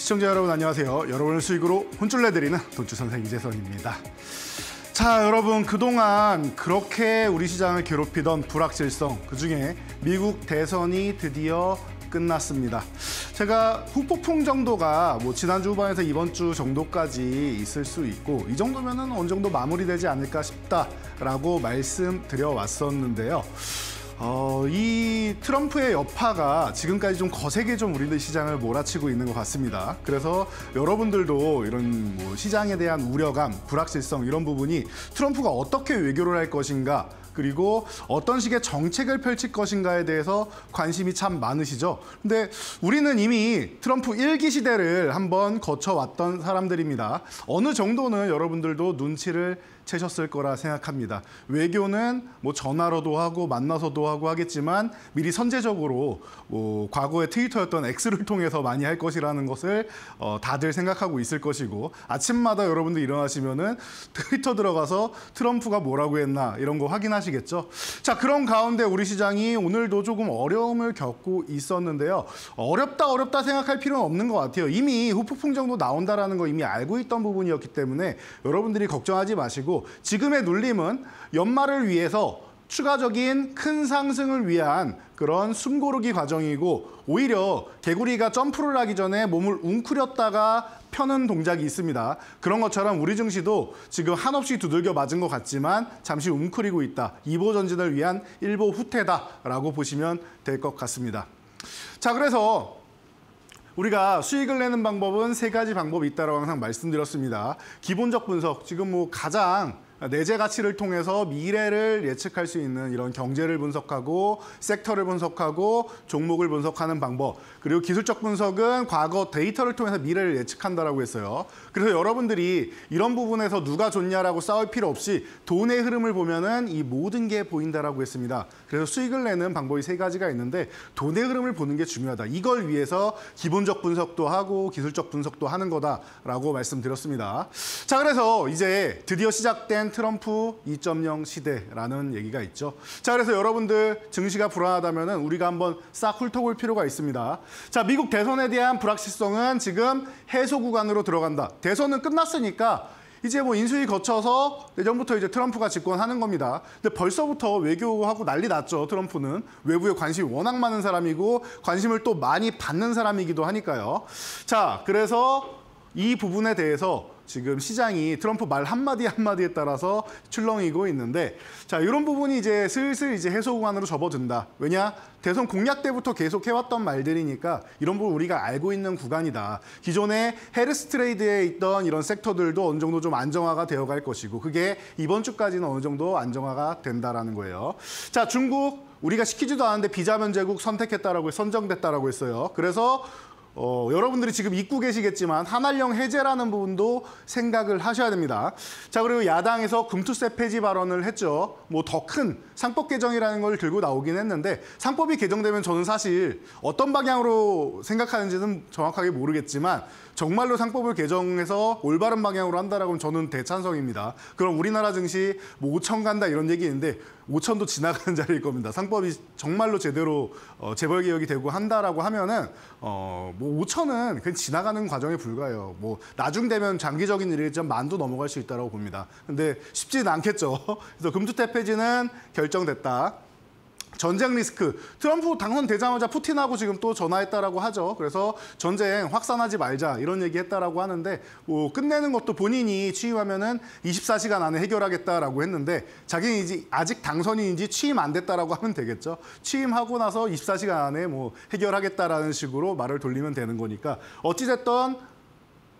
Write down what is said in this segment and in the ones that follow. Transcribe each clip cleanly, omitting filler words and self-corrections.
시청자 여러분 안녕하세요. 여러분을 수익으로 혼쭐 내드리는 돈주 선생 이재선입니다. 자, 여러분 그동안 그렇게 우리 시장을 괴롭히던 불확실성, 그중에 미국 대선이 드디어 끝났습니다. 제가 후폭풍 정도가 지난주 후반에서 이번 주 정도까지 있을 수 있고 이 정도면은 어느 정도 마무리되지 않을까 싶다라고 말씀드려 왔었는데요. 이 트럼프의 여파가 지금까지 좀 거세게 좀 우리들 시장을 몰아치고 있는 것 같습니다. 그래서 여러분들도 이런 시장에 대한 우려감, 불확실성 이런 부분이 트럼프가 어떻게 외교를 할 것인가, 그리고 어떤 식의 정책을 펼칠 것인가에 대해서 관심이 참 많으시죠. 근데 우리는 이미 트럼프 1기 시대를 한번 거쳐왔던 사람들입니다. 어느 정도는 여러분들도 눈치를 채셨을 거라 생각합니다. 외교는 전화로도 하고 만나서도 하고 하겠지만 미리 선제적으로 과거의 트위터였던 X를 통해서 많이 할 것이라는 것을 다들 생각하고 있을 것이고, 아침마다 여러분들 일어나시면은 트위터 들어가서 트럼프가 뭐라고 했나 이런 거 확인하시겠죠. 자, 그런 가운데 우리 시장이 오늘도 조금 어려움을 겪고 있었는데요. 어렵다 생각할 필요는 없는 것 같아요. 이미 후폭풍 정도 나온다라는 거 이미 알고 있던 부분이었기 때문에 여러분들이 걱정하지 마시고, 지금의 눌림은 연말을 위해서 추가적인 큰 상승을 위한 그런 숨고르기 과정이고, 오히려 개구리가 점프를 하기 전에 몸을 웅크렸다가 펴는 동작이 있습니다. 그런 것처럼 우리 증시도 지금 한없이 두들겨 맞은 것 같지만 잠시 웅크리고 있다. 2보 전진을 위한 1보 후퇴다라고 보시면 될 것 같습니다. 자, 그래서 우리가 수익을 내는 방법은 3가지 방법이 있다고 항상 말씀드렸습니다. 기본적 분석, 지금 가장 내재 가치를 통해서 미래를 예측할 수 있는 이런 경제를 분석하고 섹터를 분석하고 종목을 분석하는 방법, 그리고 기술적 분석은 과거 데이터를 통해서 미래를 예측한다라고 했어요. 그래서 여러분들이 이런 부분에서 누가 좋냐라고 싸울 필요 없이 돈의 흐름을 보면은 이 모든 게 보인다라고 했습니다. 그래서 수익을 내는 방법이 3가지가 있는데 돈의 흐름을 보는 게 중요하다. 이걸 위해서 기본적 분석도 하고 기술적 분석도 하는 거다라고 말씀드렸습니다. 자, 그래서 이제 드디어 시작된 트럼프 2.0 시대라는 얘기가 있죠. 자, 그래서 여러분들 증시가 불안하다면은 우리가 한번 싹 훑어볼 필요가 있습니다. 자, 미국 대선에 대한 불확실성은 지금 해소 구간으로 들어간다. 대선은 끝났으니까 이제 인수위 거쳐서 내년부터 이제 트럼프가 집권하는 겁니다. 근데 벌써부터 외교하고 난리 났죠. 트럼프는 외부에 관심이 워낙 많은 사람이고 관심을 또 많이 받는 사람이기도 하니까요. 자, 그래서 이 부분에 대해서 지금 시장이 트럼프 말 한마디에 따라서 출렁이고 있는데, 자, 이런 부분이 이제 슬슬 이제 해소 구간으로 접어든다. 왜냐? 대선 공약 때부터 계속 해왔던 말들이니까 이런 부분 우리가 알고 있는 구간이다. 기존에 헤르스 트레이드에 있던 이런 섹터들도 어느 정도 좀 안정화가 되어갈 것이고, 그게 이번 주까지는 어느 정도 안정화가 된다라는 거예요. 자, 중국 우리가 시키지도 않았는데 비자 면제국 선택했다라고 선정됐다라고 했어요. 그래서 여러분들이 지금 잊고 계시겠지만 한한령 해제라는 부분도 생각을 하셔야 됩니다. 자, 그리고 야당에서 금투세 폐지 발언을 했죠. 더 큰 상법 개정이라는 걸 들고 나오긴 했는데, 상법이 개정되면 저는 사실 어떤 방향으로 생각하는지는 정확하게 모르겠지만 정말로 상법을 개정해서 올바른 방향으로 한다라고 하면 저는 대찬성입니다. 그럼 우리나라 증시 5천 간다 이런 얘기 있는데 5천도 지나가는 자리일 겁니다. 상법이 정말로 제대로 재벌 개혁이 되고 한다라고 하면은 5천은 그냥 지나가는 과정에 불과해요. 나중 되면 장기적인 일이겠지만 만도 넘어갈 수 있다고 봅니다. 근데 쉽지는 않겠죠. 그래서 금투세 폐지는 결정됐다. 전쟁 리스크, 트럼프 당선되자마자 푸틴하고 지금 또 전화했다라고 하죠. 그래서 전쟁 확산하지 말자 이런 얘기했다라고 하는데, 끝내는 것도 본인이 취임하면은 24시간 안에 해결하겠다라고 했는데, 자기는 이제 아직 당선인인지 취임 안 됐다라고 하면 되겠죠. 취임하고 나서 24시간 안에 해결하겠다라는 식으로 말을 돌리면 되는 거니까, 어찌됐든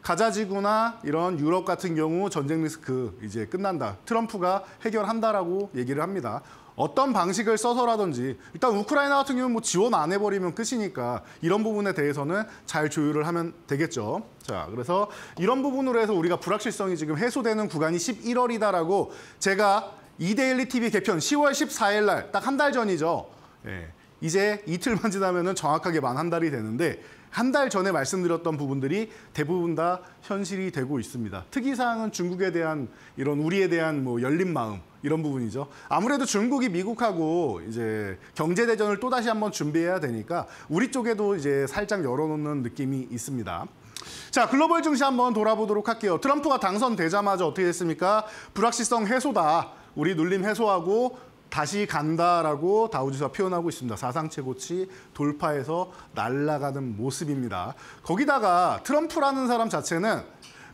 가자지구나 이런 유럽 같은 경우 전쟁 리스크 이제 끝난다. 트럼프가 해결한다라고 얘기를 합니다. 어떤 방식을 써서라든지, 일단 우크라이나 같은 경우는 지원 안 해버리면 끝이니까 이런 부분에 대해서는 잘 조율을 하면 되겠죠. 자, 그래서 이런 부분으로 해서 우리가 불확실성이 지금 해소되는 구간이 11월이다라고 제가 이데일리 TV 개편 10월 14일 날 딱 한 달 전이죠. 예, 이제 이틀만 지나면은 정확하게 만 한 달이 되는데, 한 달 전에 말씀드렸던 부분들이 대부분 다 현실이 되고 있습니다. 특이사항은 중국에 대한 이런 우리에 대한 열린 마음 이런 부분이죠. 아무래도 중국이 미국하고 이제 경제 대전을 또 다시 한번 준비해야 되니까 우리 쪽에도 이제 살짝 열어놓는 느낌이 있습니다. 자, 글로벌 증시 한번 돌아보도록 할게요. 트럼프가 당선되자마자 어떻게 됐습니까? 불확실성 해소다. 우리 눌림 해소하고 다시 간다라고 다우지수가 표현하고 있습니다. 사상 최고치 돌파해서 날아가는 모습입니다. 거기다가 트럼프라는 사람 자체는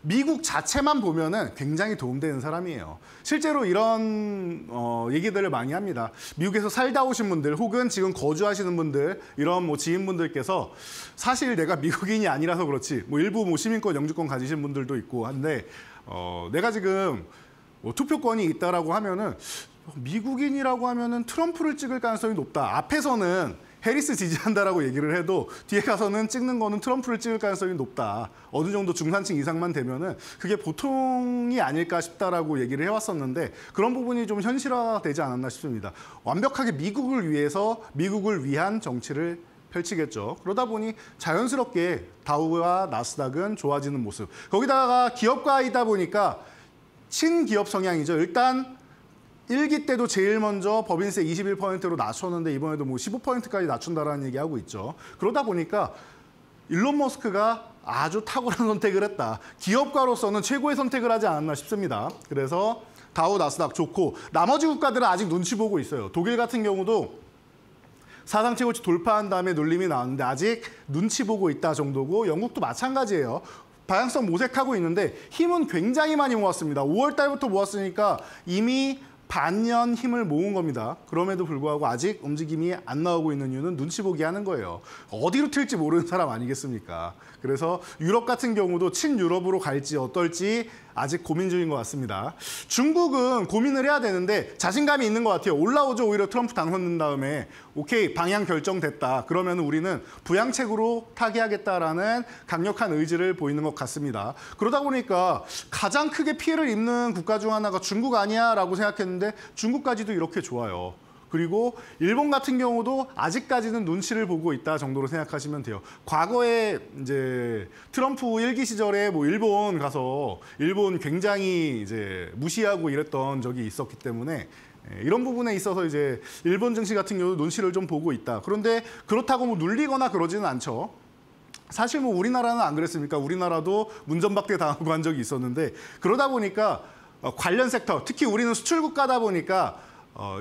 미국 자체만 보면은 굉장히 도움되는 사람이에요. 실제로 이런 얘기들을 많이 합니다. 미국에서 살다 오신 분들 혹은 지금 거주하시는 분들, 이런 뭐 지인분들께서 사실 내가 미국인이 아니라서 그렇지, 뭐 일부 뭐 시민권, 영주권 가지신 분들도 있고 한데 내가 지금 뭐 투표권이 있다라고 하면은 미국인이라고 하면은 트럼프를 찍을 가능성이 높다. 앞에서는 해리스 지지한다라고 얘기를 해도 뒤에 가서는 찍는 거는 트럼프를 찍을 가능성이 높다. 어느 정도 중산층 이상만 되면은 그게 보통이 아닐까 싶다라고 얘기를 해왔었는데 그런 부분이 좀 현실화되지 않았나 싶습니다. 완벽하게 미국을 위해서 미국을 위한 정치를 펼치겠죠. 그러다 보니 자연스럽게 다우와 나스닥은 좋아지는 모습. 거기다가 기업가이다 보니까 친기업 성향이죠. 일단 1기 때도 제일 먼저 법인세 21%로 낮췄는데 이번에도 뭐 15%까지 낮춘다라는 얘기하고 있죠. 그러다 보니까 일론 머스크가 아주 탁월한 선택을 했다. 기업가로서는 최고의 선택을 하지 않았나 싶습니다. 그래서 다우, 나스닥 좋고 나머지 국가들은 아직 눈치 보고 있어요. 독일 같은 경우도 사상 최고치 돌파한 다음에 눌림이 나왔는데 아직 눈치 보고 있다 정도고 영국도 마찬가지예요. 방향성 모색하고 있는데 힘은 굉장히 많이 모았습니다. 5월 달부터 모았으니까 이미 반년 힘을 모은 겁니다. 그럼에도 불구하고 아직 움직임이 안 나오고 있는 이유는 눈치 보기 하는 거예요. 어디로 튈지 모르는 사람 아니겠습니까? 그래서 유럽 같은 경우도 친유럽으로 갈지 어떨지 아직 고민 중인 것 같습니다. 중국은 고민을 해야 되는데 자신감이 있는 것 같아요. 올라오죠. 오히려 트럼프 당선된 다음에 오케이, 방향 결정됐다. 그러면 우리는 부양책으로 타개하겠다라는 강력한 의지를 보이는 것 같습니다. 그러다 보니까 가장 크게 피해를 입는 국가 중 하나가 중국 아니야라고 생각했는데 중국까지도 이렇게 좋아요. 그리고 일본 같은 경우도 아직까지는 눈치를 보고 있다 정도로 생각하시면 돼요. 과거에 이제 트럼프 1기 시절에 뭐 일본 가서 일본 굉장히 이제 무시하고 이랬던 적이 있었기 때문에 이런 부분에 있어서 이제 일본 증시 같은 경우도 눈치를 좀 보고 있다. 그런데 그렇다고 뭐 눌리거나 그러지는 않죠. 사실 뭐 우리나라는 안 그랬습니까? 우리나라도 문전박대 당하고 한 적이 있었는데 그러다 보니까 관련 섹터, 특히 우리는 수출 국가다 보니까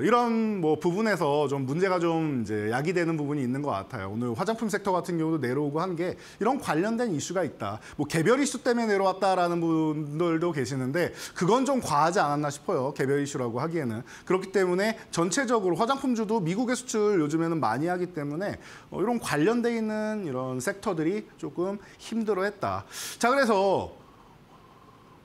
이런 뭐 부분에서 좀 문제가 좀 이제 야기되는 부분이 있는 것 같아요. 오늘 화장품 섹터 같은 경우도 내려오고 한 게 이런 관련된 이슈가 있다. 뭐 개별 이슈 때문에 내려왔다라는 분들도 계시는데 그건 좀 과하지 않았나 싶어요. 개별 이슈라고 하기에는. 그렇기 때문에 전체적으로 화장품주도 미국의 수출 요즘에는 많이 하기 때문에 이런 관련돼 있는 이런 섹터들이 조금 힘들어했다. 자, 그래서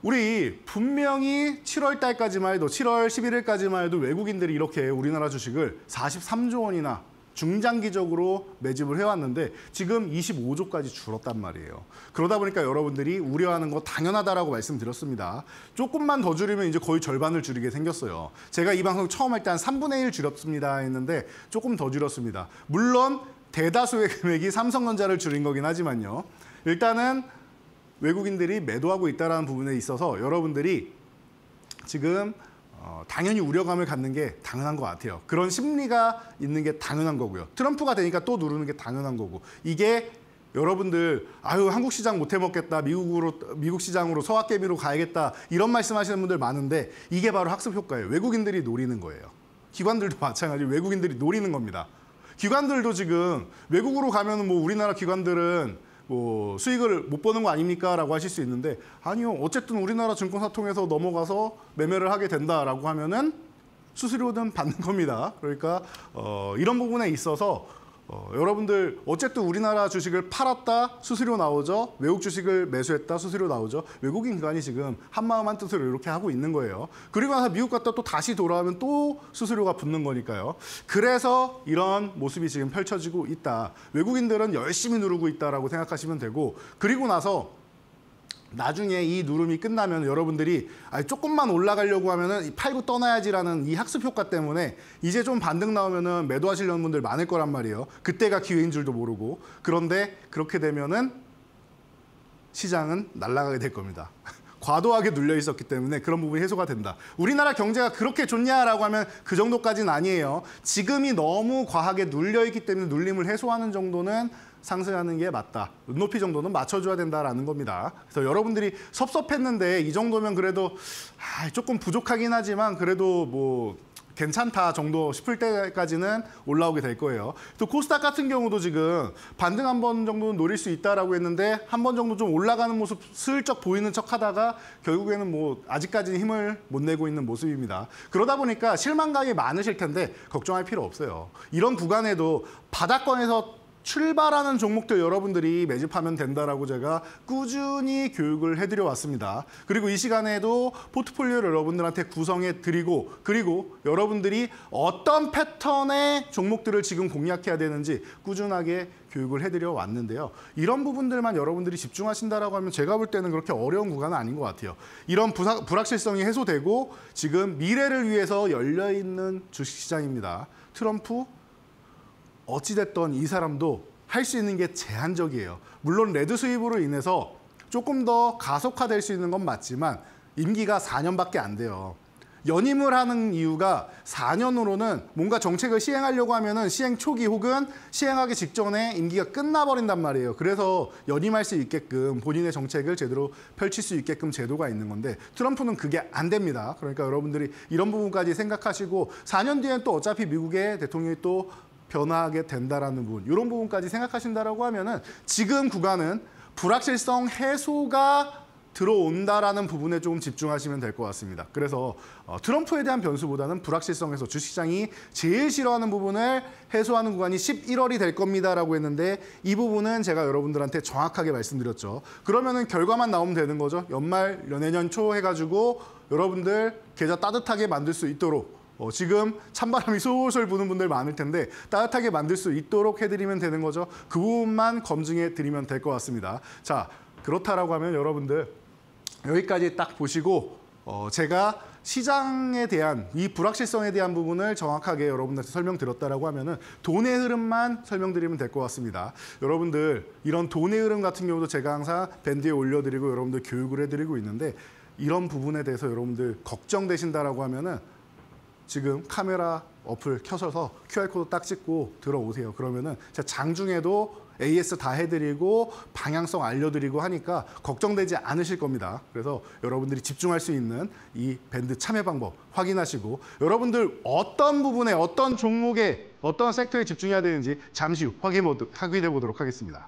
우리 분명히 7월 달까지만 해도 7월 11일까지만 해도 외국인들이 이렇게 우리나라 주식을 43조 원이나 중장기적으로 매집을 해왔는데 지금 25조까지 줄었단 말이에요. 그러다 보니까 여러분들이 우려하는 거 당연하다라고 말씀드렸습니다. 조금만 더 줄이면 이제 거의 절반을 줄이게 생겼어요. 제가 이 방송 처음 할 때 한 3분의 1 줄였습니다 했는데 조금 더 줄였습니다. 물론 대다수의 금액이 삼성전자를 줄인 거긴 하지만요. 일단은 외국인들이 매도하고 있다는 부분에 있어서 여러분들이 지금 당연히 우려감을 갖는 게 당연한 것 같아요. 그런 심리가 있는 게 당연한 거고요. 트럼프가 되니까 또 누르는 게 당연한 거고. 이게 여러분들 아유 한국 시장 못 해먹겠다. 미국 시장으로 서학개미로 가야겠다. 이런 말씀하시는 분들 많은데 이게 바로 학습 효과예요. 외국인들이 노리는 거예요. 기관들도 마찬가지로 외국인들이 노리는 겁니다. 기관들도 지금 외국으로 가면 뭐 우리나라 기관들은 뭐 수익을 못 보는 거 아닙니까? 라고 하실 수 있는데 아니요. 어쨌든 우리나라 증권사 통해서 넘어가서 매매를 하게 된다라고 하면은 수수료는 받는 겁니다. 그러니까 이런 부분에 있어서 여러분들 어쨌든 우리나라 주식을 팔았다 수수료 나오죠. 외국 주식을 매수했다 수수료 나오죠. 외국인 기관이 지금 한마음 한뜻으로 이렇게 하고 있는 거예요. 그리고 나서 미국 갔다 또 다시 돌아오면 또 수수료가 붙는 거니까요. 그래서 이런 모습이 지금 펼쳐지고 있다. 외국인들은 열심히 누르고 있다라고 생각하시면 되고 그리고 나서 나중에 이 누름이 끝나면 여러분들이 조금만 올라가려고 하면은 팔고 떠나야지라는 이 학습 효과 때문에 이제 좀 반등 나오면은 매도하시려는 분들 많을 거란 말이에요. 그때가 기회인 줄도 모르고. 그런데 그렇게 되면은 시장은 날아가게 될 겁니다. 과도하게 눌려 있었기 때문에 그런 부분이 해소가 된다. 우리나라 경제가 그렇게 좋냐라고 하면 그 정도까지는 아니에요. 지금이 너무 과하게 눌려 있기 때문에 눌림을 해소하는 정도는 상승하는 게 맞다. 눈높이 정도는 맞춰줘야 된다라는 겁니다. 그래서 여러분들이 섭섭했는데 이 정도면 그래도 조금 부족하긴 하지만 그래도 뭐 괜찮다 정도 싶을 때까지는 올라오게 될 거예요. 또 코스닥 같은 경우도 지금 반등 한 번 정도는 노릴 수 있다라고 했는데 한 번 정도 좀 올라가는 모습 슬쩍 보이는 척하다가 결국에는 뭐 아직까지는 힘을 못 내고 있는 모습입니다. 그러다 보니까 실망감이 많으실 텐데 걱정할 필요 없어요. 이런 구간에도 바닥권에서 출발하는 종목들 여러분들이 매집하면 된다라고 제가 꾸준히 교육을 해드려 왔습니다. 그리고 이 시간에도 포트폴리오를 여러분들한테 구성해 드리고 그리고 여러분들이 어떤 패턴의 종목들을 지금 공략해야 되는지 꾸준하게 교육을 해드려 왔는데요. 이런 부분들만 여러분들이 집중하신다라고 하면 제가 볼 때는 그렇게 어려운 구간은 아닌 것 같아요. 이런 불확실성이 해소되고 지금 미래를 위해서 열려있는 주식시장입니다. 트럼프 어찌됐던 이 사람도 할 수 있는 게 제한적이에요. 물론 레드 수입으로 인해서 조금 더 가속화될 수 있는 건 맞지만 임기가 4년밖에 안 돼요. 연임을 하는 이유가 4년으로는 뭔가 정책을 시행하려고 하면은 시행 초기 혹은 시행하기 직전에 임기가 끝나버린단 말이에요. 그래서 연임할 수 있게끔 본인의 정책을 제대로 펼칠 수 있게끔 제도가 있는 건데 트럼프는 그게 안 됩니다. 그러니까 여러분들이 이런 부분까지 생각하시고 4년 뒤엔 또 어차피 미국의 대통령이 또 변화하게 된다라는 부분, 이런 부분까지 생각하신다라고 하면은 지금 구간은 불확실성 해소가 들어온다라는 부분에 조금 집중하시면 될 것 같습니다. 그래서 트럼프에 대한 변수보다는 불확실성 해소, 주식시장이 제일 싫어하는 부분을 해소하는 구간이 11월이 될 겁니다라고 했는데 이 부분은 제가 여러분들한테 정확하게 말씀드렸죠. 그러면은 결과만 나오면 되는 거죠. 연말, 내년 초 해가지고 여러분들 계좌 따뜻하게 만들 수 있도록 지금 찬바람이 솔솔 부는 분들 많을 텐데 따뜻하게 만들 수 있도록 해드리면 되는 거죠. 그 부분만 검증해 드리면 될 것 같습니다. 자, 그렇다라고 하면 여러분들 여기까지 딱 보시고 제가 시장에 대한 이 불확실성에 대한 부분을 정확하게 여러분들한테 설명드렸다라고 하면은 돈의 흐름만 설명드리면 될 것 같습니다. 여러분들 이런 돈의 흐름 같은 경우도 제가 항상 밴드에 올려드리고 여러분들 교육을 해드리고 있는데 이런 부분에 대해서 여러분들 걱정되신다라고 하면은 지금 카메라 어플 켜셔서 QR코드 딱 찍고 들어오세요. 그러면은 제가 장중에도 AS 다 해드리고 방향성 알려드리고 하니까 걱정되지 않으실 겁니다. 그래서 여러분들이 집중할 수 있는 이 밴드 참여 방법 확인하시고 여러분들 어떤 부분에 어떤 종목에 어떤 섹터에 집중해야 되는지 잠시 후 확인해 보도록 하겠습니다.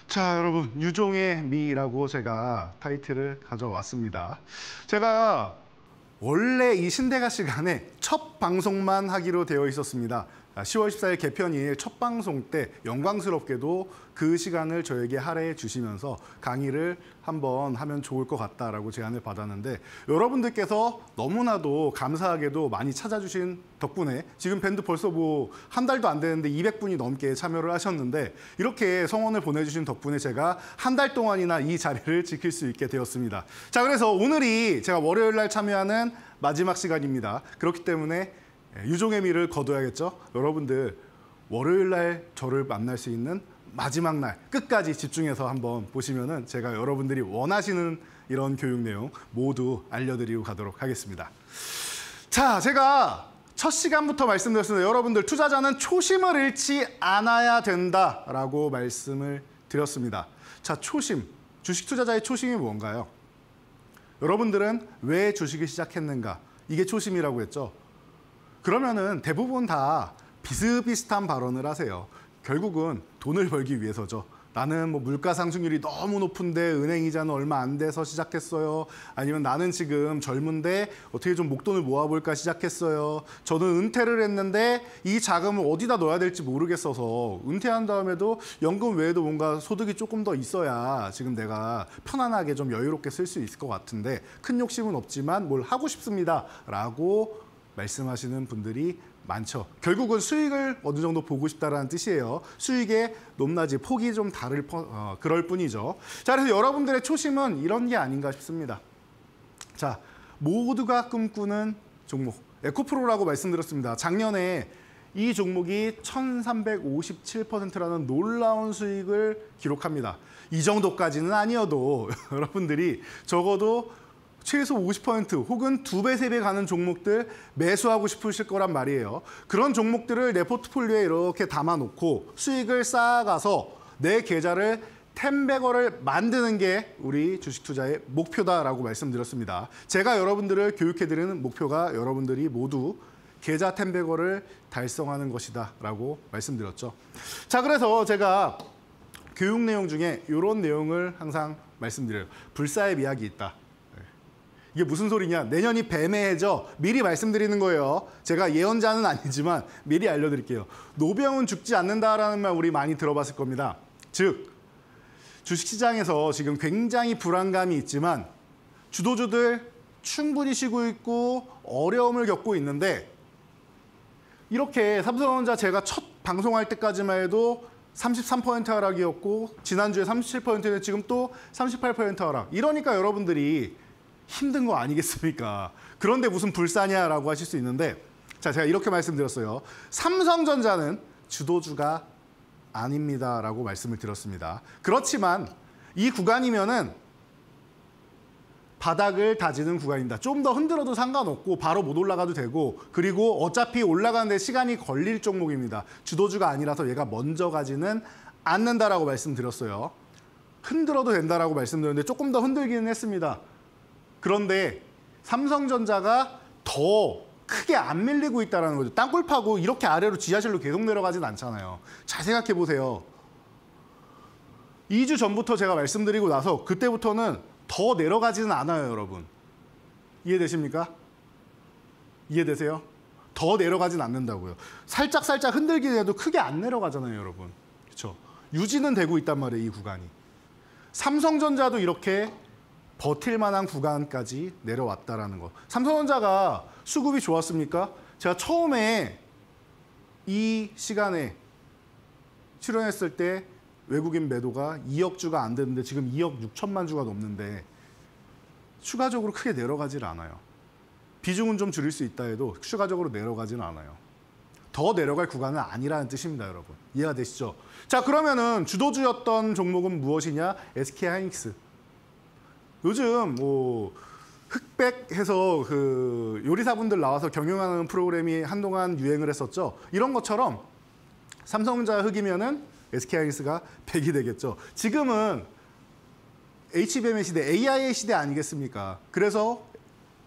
자, 여러분, 유종의 미라고 제가 타이틀을 가져왔습니다. 제가 원래 이 신대가 시간에 첫 방송만 하기로 되어 있었습니다. 10월 14일 개편일 첫 방송 때 영광스럽게도 그 시간을 저에게 할애해 주시면서 강의를 한번 하면 좋을 것 같다라고 제안을 받았는데 여러분들께서 너무나도 감사하게도 많이 찾아주신 덕분에 지금 밴드 벌써 뭐 한 달도 안 되는데 200분이 넘게 참여를 하셨는데 이렇게 성원을 보내주신 덕분에 제가 한 달 동안이나 이 자리를 지킬 수 있게 되었습니다. 자, 그래서 오늘이 제가 월요일 날 참여하는 마지막 시간입니다. 그렇기 때문에 유종의 미를 거둬야겠죠. 여러분들 월요일 날 저를 만날 수 있는 마지막 날 끝까지 집중해서 한번 보시면은 제가 여러분들이 원하시는 이런 교육 내용 모두 알려드리고 가도록 하겠습니다. 자, 제가 첫 시간부터 말씀드렸습니다. 여러분들 투자자는 초심을 잃지 않아야 된다라고 말씀을 드렸습니다. 자, 초심, 주식 투자자의 초심이 뭔가요? 여러분들은 왜 주식을 시작했는가? 이게 초심이라고 했죠. 그러면은 대부분 다 비슷비슷한 발언을 하세요. 결국은 돈을 벌기 위해서죠. 나는 뭐 물가 상승률이 너무 높은데 은행 이자는 얼마 안 돼서 시작했어요. 아니면 나는 지금 젊은데 어떻게 좀 목돈을 모아볼까 시작했어요. 저는 은퇴를 했는데 이 자금을 어디다 넣어야 될지 모르겠어서 은퇴한 다음에도 연금 외에도 뭔가 소득이 조금 더 있어야 지금 내가 편안하게 좀 여유롭게 쓸 수 있을 것 같은데 큰 욕심은 없지만 뭘 하고 싶습니다. 라고 말씀하시는 분들이 많죠. 결국은 수익을 어느 정도 보고 싶다라는 뜻이에요. 수익의 높낮이, 폭이 좀 그럴 뿐이죠. 자, 그래서 여러분들의 초심은 이런 게 아닌가 싶습니다. 자, 모두가 꿈꾸는 종목, 에코프로라고 말씀드렸습니다. 작년에 이 종목이 1357%라는 놀라운 수익을 기록합니다. 이 정도까지는 아니어도 여러분들이 적어도 최소 50% 혹은 2배, 3배 가는 종목들 매수하고 싶으실 거란 말이에요. 그런 종목들을 내 포트폴리오에 이렇게 담아놓고 수익을 쌓아가서 내 계좌를 텐베거를 만드는 게 우리 주식 투자의 목표다라고 말씀드렸습니다. 제가 여러분들을 교육해드리는 목표가 여러분들이 모두 계좌 텐베거를 달성하는 것이다라고 말씀드렸죠. 자, 그래서 제가 교육 내용 중에 이런 내용을 항상 말씀드려요. 불사의 미학이 있다. 이게 무슨 소리냐? 내년이 뱀의 해죠. 미리 말씀드리는 거예요. 제가 예언자는 아니지만 미리 알려드릴게요. 노병은 죽지 않는다라는 말 우리 많이 들어봤을 겁니다. 즉, 주식시장에서 지금 굉장히 불안감이 있지만 주도주들 충분히 쉬고 있고 어려움을 겪고 있는데 이렇게 삼성전자 제가 첫 방송할 때까지만 해도 33% 하락이었고 지난주에 37%는 지금 또 38% 하락. 이러니까 여러분들이 힘든 거 아니겠습니까? 그런데 무슨 불사냐라고 하실 수 있는데 자, 제가 이렇게 말씀드렸어요. 삼성전자는 주도주가 아닙니다라고 말씀을 드렸습니다. 그렇지만 이 구간이면은 바닥을 다지는 구간입니다. 좀 더 흔들어도 상관없고 바로 못 올라가도 되고 그리고 어차피 올라가는데 시간이 걸릴 종목입니다. 주도주가 아니라서 얘가 먼저 가지는 않는다라고 말씀드렸어요. 흔들어도 된다라고 말씀드렸는데 조금 더 흔들기는 했습니다. 그런데 삼성전자가 더 크게 안 밀리고 있다는 거죠. 땅굴 파고 이렇게 아래로 지하실로 계속 내려가진 않잖아요. 잘 생각해 보세요. 2주 전부터 제가 말씀드리고 나서 그때부터는 더 내려가지는 않아요, 여러분. 이해되십니까? 이해되세요? 더 내려가진 않는다고요. 살짝 흔들긴 해도 크게 안 내려가잖아요, 여러분. 그렇죠? 유지는 되고 있단 말이에요, 이 구간이. 삼성전자도 이렇게 버틸 만한 구간까지 내려왔다라는 거. 삼성전자가 수급이 좋았습니까? 제가 처음에 이 시간에 출연했을 때 외국인 매도가 2억 주가 안 됐는데 지금 2억 6천만 주가 넘는데 추가적으로 크게 내려가질 않아요. 비중은 좀 줄일 수 있다 해도 추가적으로 내려가지는 않아요. 더 내려갈 구간은 아니라는 뜻입니다, 여러분. 이해가 되시죠? 자, 그러면은 주도주였던 종목은 무엇이냐? SK하이닉스. 요즘 뭐 흑백해서 그 요리사분들 나와서 경영하는 프로그램이 한동안 유행을 했었죠. 이런 것처럼 삼성전자 흑이면은 SK하이닉스가 백이 되겠죠. 지금은 HBM의 시대, AI의 시대 아니겠습니까? 그래서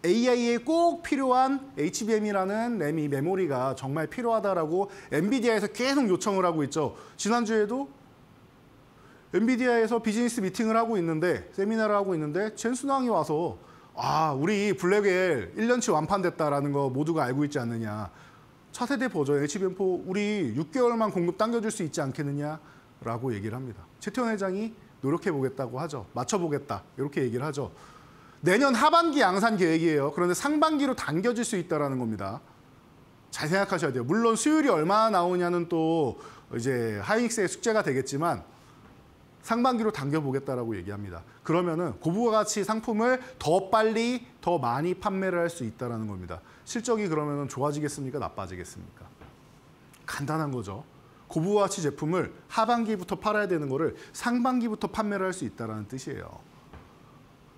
AI에 꼭 필요한 HBM이라는 램이 메모리가 정말 필요하다라고 엔비디아에서 계속 요청을 하고 있죠. 지난주에도 엔비디아에서 비즈니스 미팅을 하고 있는데 세미나를 하고 있는데 젠순왕이 와서 우리 블랙웰 1년치 완판됐다라는 거 모두가 알고 있지 않느냐. 차세대 버전 HBM4 우리 6개월만 공급 당겨줄 수 있지 않겠느냐라고 얘기를 합니다. 최태원 회장이 노력해보겠다고 하죠. 맞춰보겠다 이렇게 얘기를 하죠. 내년 하반기 양산 계획이에요. 그런데 상반기로 당겨질 수 있다는 겁니다. 잘 생각하셔야 돼요. 물론 수율이 얼마나 나오냐는 또 이제 하이닉스의 숙제가 되겠지만 상반기로 당겨보겠다라고 얘기합니다. 그러면은 고부가가치 상품을 더 빨리 더 많이 판매를 할 수 있다는 겁니다. 실적이 그러면은 좋아지겠습니까? 나빠지겠습니까? 간단한 거죠. 고부가치 제품을 하반기부터 팔아야 되는 거를 상반기부터 판매를 할 수 있다는 뜻이에요.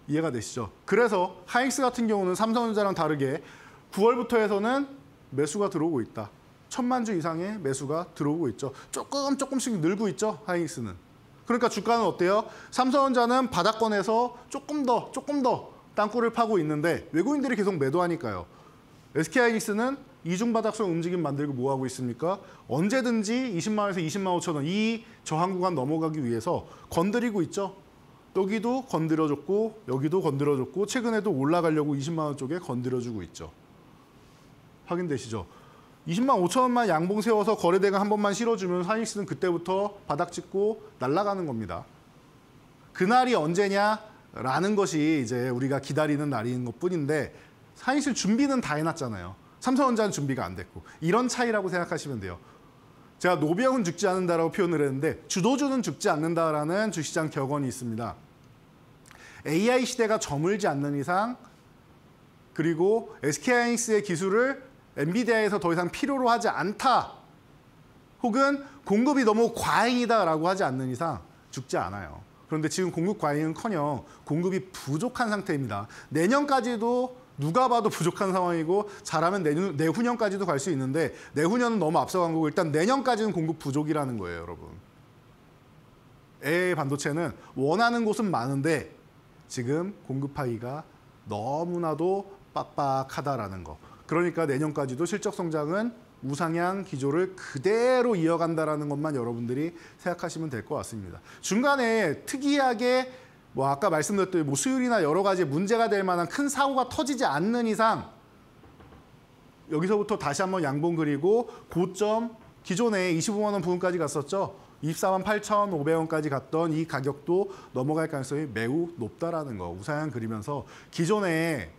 이해가 되시죠? 그래서 하이닉스 같은 경우는 삼성전자랑 다르게 9월부터 해서는 매수가 들어오고 있다. 1,000만 주 이상의 매수가 들어오고 있죠. 조금씩 늘고 있죠, 하이닉스는. 그러니까 주가는 어때요? 삼성전자는 바닥권에서 조금 더 땅굴을 파고 있는데 외국인들이 계속 매도하니까요. SK하이닉스는 이중 바닥성 움직임 만들고 뭐 하고 있습니까? 언제든지 20만 원에서 20만 5천 원 이 저항 구간 넘어가기 위해서 건드리고 있죠. 여기도 건드려줬고 여기도 건드려줬고 최근에도 올라가려고 20만 원 쪽에 건드려주고 있죠. 확인되시죠? 20만 5천 원만 양봉 세워서 거래대금 한 번만 실어주면 하이닉스는 그때부터 바닥 찍고 날아가는 겁니다. 그날이 언제냐라는 것이 이제 우리가 기다리는 날인 것뿐인데 하이닉스 준비는 다 해놨잖아요. 삼성전자는 준비가 안 됐고 이런 차이라고 생각하시면 돼요. 제가 노병은 죽지 않는다라고 표현을 했는데 주도주는 죽지 않는다라는 주시장 격언이 있습니다. AI 시대가 저물지 않는 이상 그리고 SK하이닉스의 기술을 엔비디아에서 더 이상 필요로 하지 않다 혹은 공급이 너무 과잉이다라고 하지 않는 이상 죽지 않아요. 그런데 지금 공급 과잉은커녕 공급이 부족한 상태입니다. 내년까지도 누가 봐도 부족한 상황이고 잘하면 내후년까지도 갈 수 있는데 내후년은 너무 앞서간 거고 일단 내년까지는 공급 부족이라는 거예요, 여러분. AI 반도체는 원하는 곳은 많은데 지금 공급하기가 너무나도 빡빡하다라는 거. 그러니까 내년까지도 실적 성장은 우상향 기조를 그대로 이어간다라는 것만 여러분들이 생각하시면 될 것 같습니다. 중간에 특이하게 뭐 아까 말씀드렸던 뭐 수율이나 여러 가지 문제가 될 만한 큰 사고가 터지지 않는 이상 여기서부터 다시 한번 양봉 그리고 고점 기존에 25만 원 부근까지 갔었죠. 24만 8,500원까지 갔던 이 가격도 넘어갈 가능성이 매우 높다라는 거 우상향 그리면서 기존에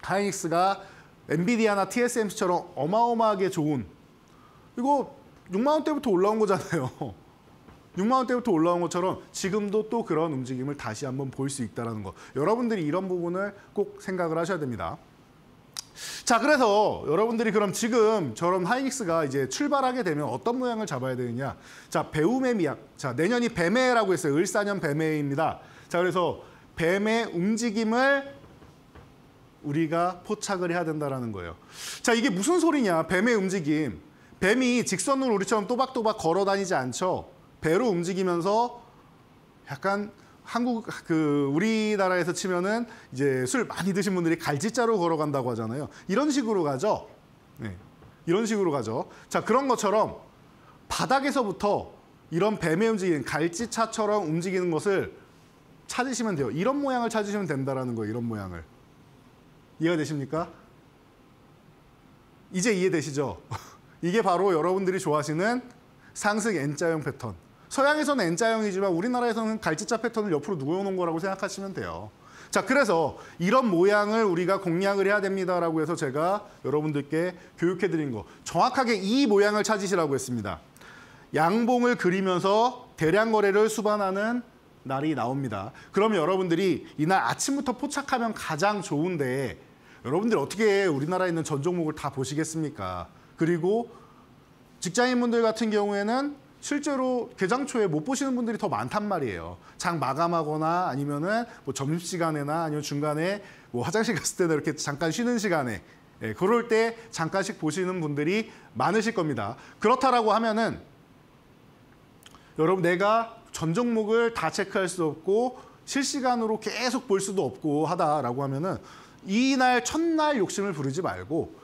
하이닉스가 엔비디아나 TSMC처럼 어마어마하게 좋은 이거 6만 원대부터 올라온 거잖아요. 6만 원대부터 올라온 것처럼 지금도 또 그런 움직임을 다시 한번 볼 수 있다는 거. 여러분들이 이런 부분을 꼭 생각을 하셔야 됩니다. 자, 그래서 여러분들이 그럼 지금 저런 하이닉스가 이제 출발하게 되면 어떤 모양을 잡아야 되느냐. 자, 배움의 미학. 자, 내년이 뱀해라고 했어요. 을사년 뱀해입니다. 자, 그래서 뱀의 움직임을 우리가 포착을 해야 된다는 거예요. 자, 이게 무슨 소리냐. 뱀의 움직임. 뱀이 직선으로 우리처럼 또박또박 걸어 다니지 않죠. 배로 움직이면서 약간 우리나라에서 치면은 이제 술 많이 드신 분들이 갈지자로 걸어간다고 하잖아요. 이런 식으로 가죠. 네, 이런 식으로 가죠. 자, 그런 것처럼 바닥에서부터 이런 뱀의 움직임, 갈지차처럼 움직이는 것을 찾으시면 돼요. 이런 모양을 찾으시면 된다는 거예요. 이런 모양을. 이해가 되십니까? 이제 이해되시죠? 이게 바로 여러분들이 좋아하시는 상승 N자형 패턴. 서양에서는 N자형이지만 우리나라에서는 갈지자 패턴을 옆으로 누워놓은 거라고 생각하시면 돼요. 자, 그래서 이런 모양을 우리가 공략을 해야 됩니다라고 해서 제가 여러분들께 교육해드린 거. 정확하게 이 모양을 찾으시라고 했습니다. 양봉을 그리면서 대량 거래를 수반하는 날이 나옵니다. 그러면 여러분들이 이날 아침부터 포착하면 가장 좋은데 여러분들이 어떻게 우리나라에 있는 전 종목을 다 보시겠습니까? 그리고 직장인분들 같은 경우에는 실제로 개장 초에 못 보시는 분들이 더 많단 말이에요. 장 마감하거나 아니면은 뭐 점심시간에나 아니면 중간에 뭐 화장실 갔을 때나 이렇게 잠깐 쉬는 시간에 그럴 때 잠깐씩 보시는 분들이 많으실 겁니다. 그렇다라고 하면은 여러분 내가 전 종목을 다 체크할 수 없고 실시간으로 계속 볼 수도 없고 하다라고 하면은 이날 첫날 욕심을 부리지 말고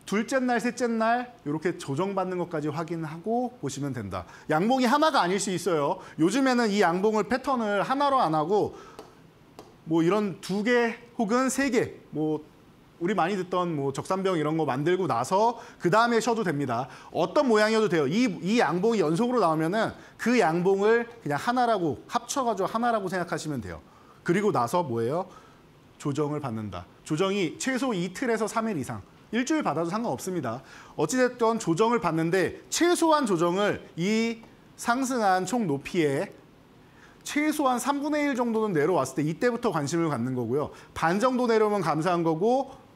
둘째 날, 셋째 날 이렇게 조정받는 것까지 확인하고 보시면 된다. 양봉이 하나가 아닐 수 있어요. 요즘에는 이 양봉을 패턴을 하나로 안 하고 뭐 이런 2개 혹은 3개 뭐 우리 많이 듣던 뭐 적산병 이런 거 만들고 나서 그 다음에 쉬어도 됩니다. 어떤 모양이어도 돼요. 이 양봉이 연속으로 나오면은 그 양봉을 그냥 하나라고 합쳐가지고 하나라고 생각하시면 돼요. 그리고 나서 뭐예요? 조정을 받는다. 조정이 최소 이틀에서 3일 이상. 일주일 받아도 상관없습니다. 어찌됐든 조정을 받는데 최소한 조정을 이 상승한 총 높이에 최소한 3분의 1 정도는 내려왔을 때 이때부터 관심을 갖는 거고요. 반 정도 내려오면 감사한 거고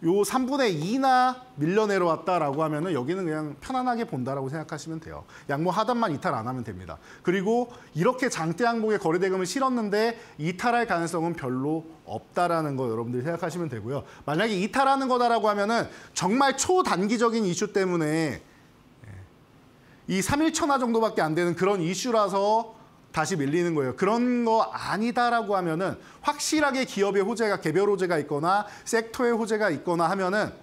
요 3분의 2나 밀려 내려왔다라고 하면은 여기는 그냥 편안하게 본다라고 생각하시면 돼요. 양봉 하단만 이탈 안 하면 됩니다. 그리고 이렇게 장대 양봉에 거래대금을 실었는데 이탈할 가능성은 별로 없다라는 거 여러분들이 생각하시면 되고요. 만약에 이탈하는 거다라고 하면은 정말 초단기적인 이슈 때문에 이 3일 천하 정도밖에 안 되는 그런 이슈라서 다시 밀리는 거예요. 그런 거 아니다라고 하면은 확실하게 기업의 호재가 개별 호재가 있거나 섹터의 호재가 있거나 하면은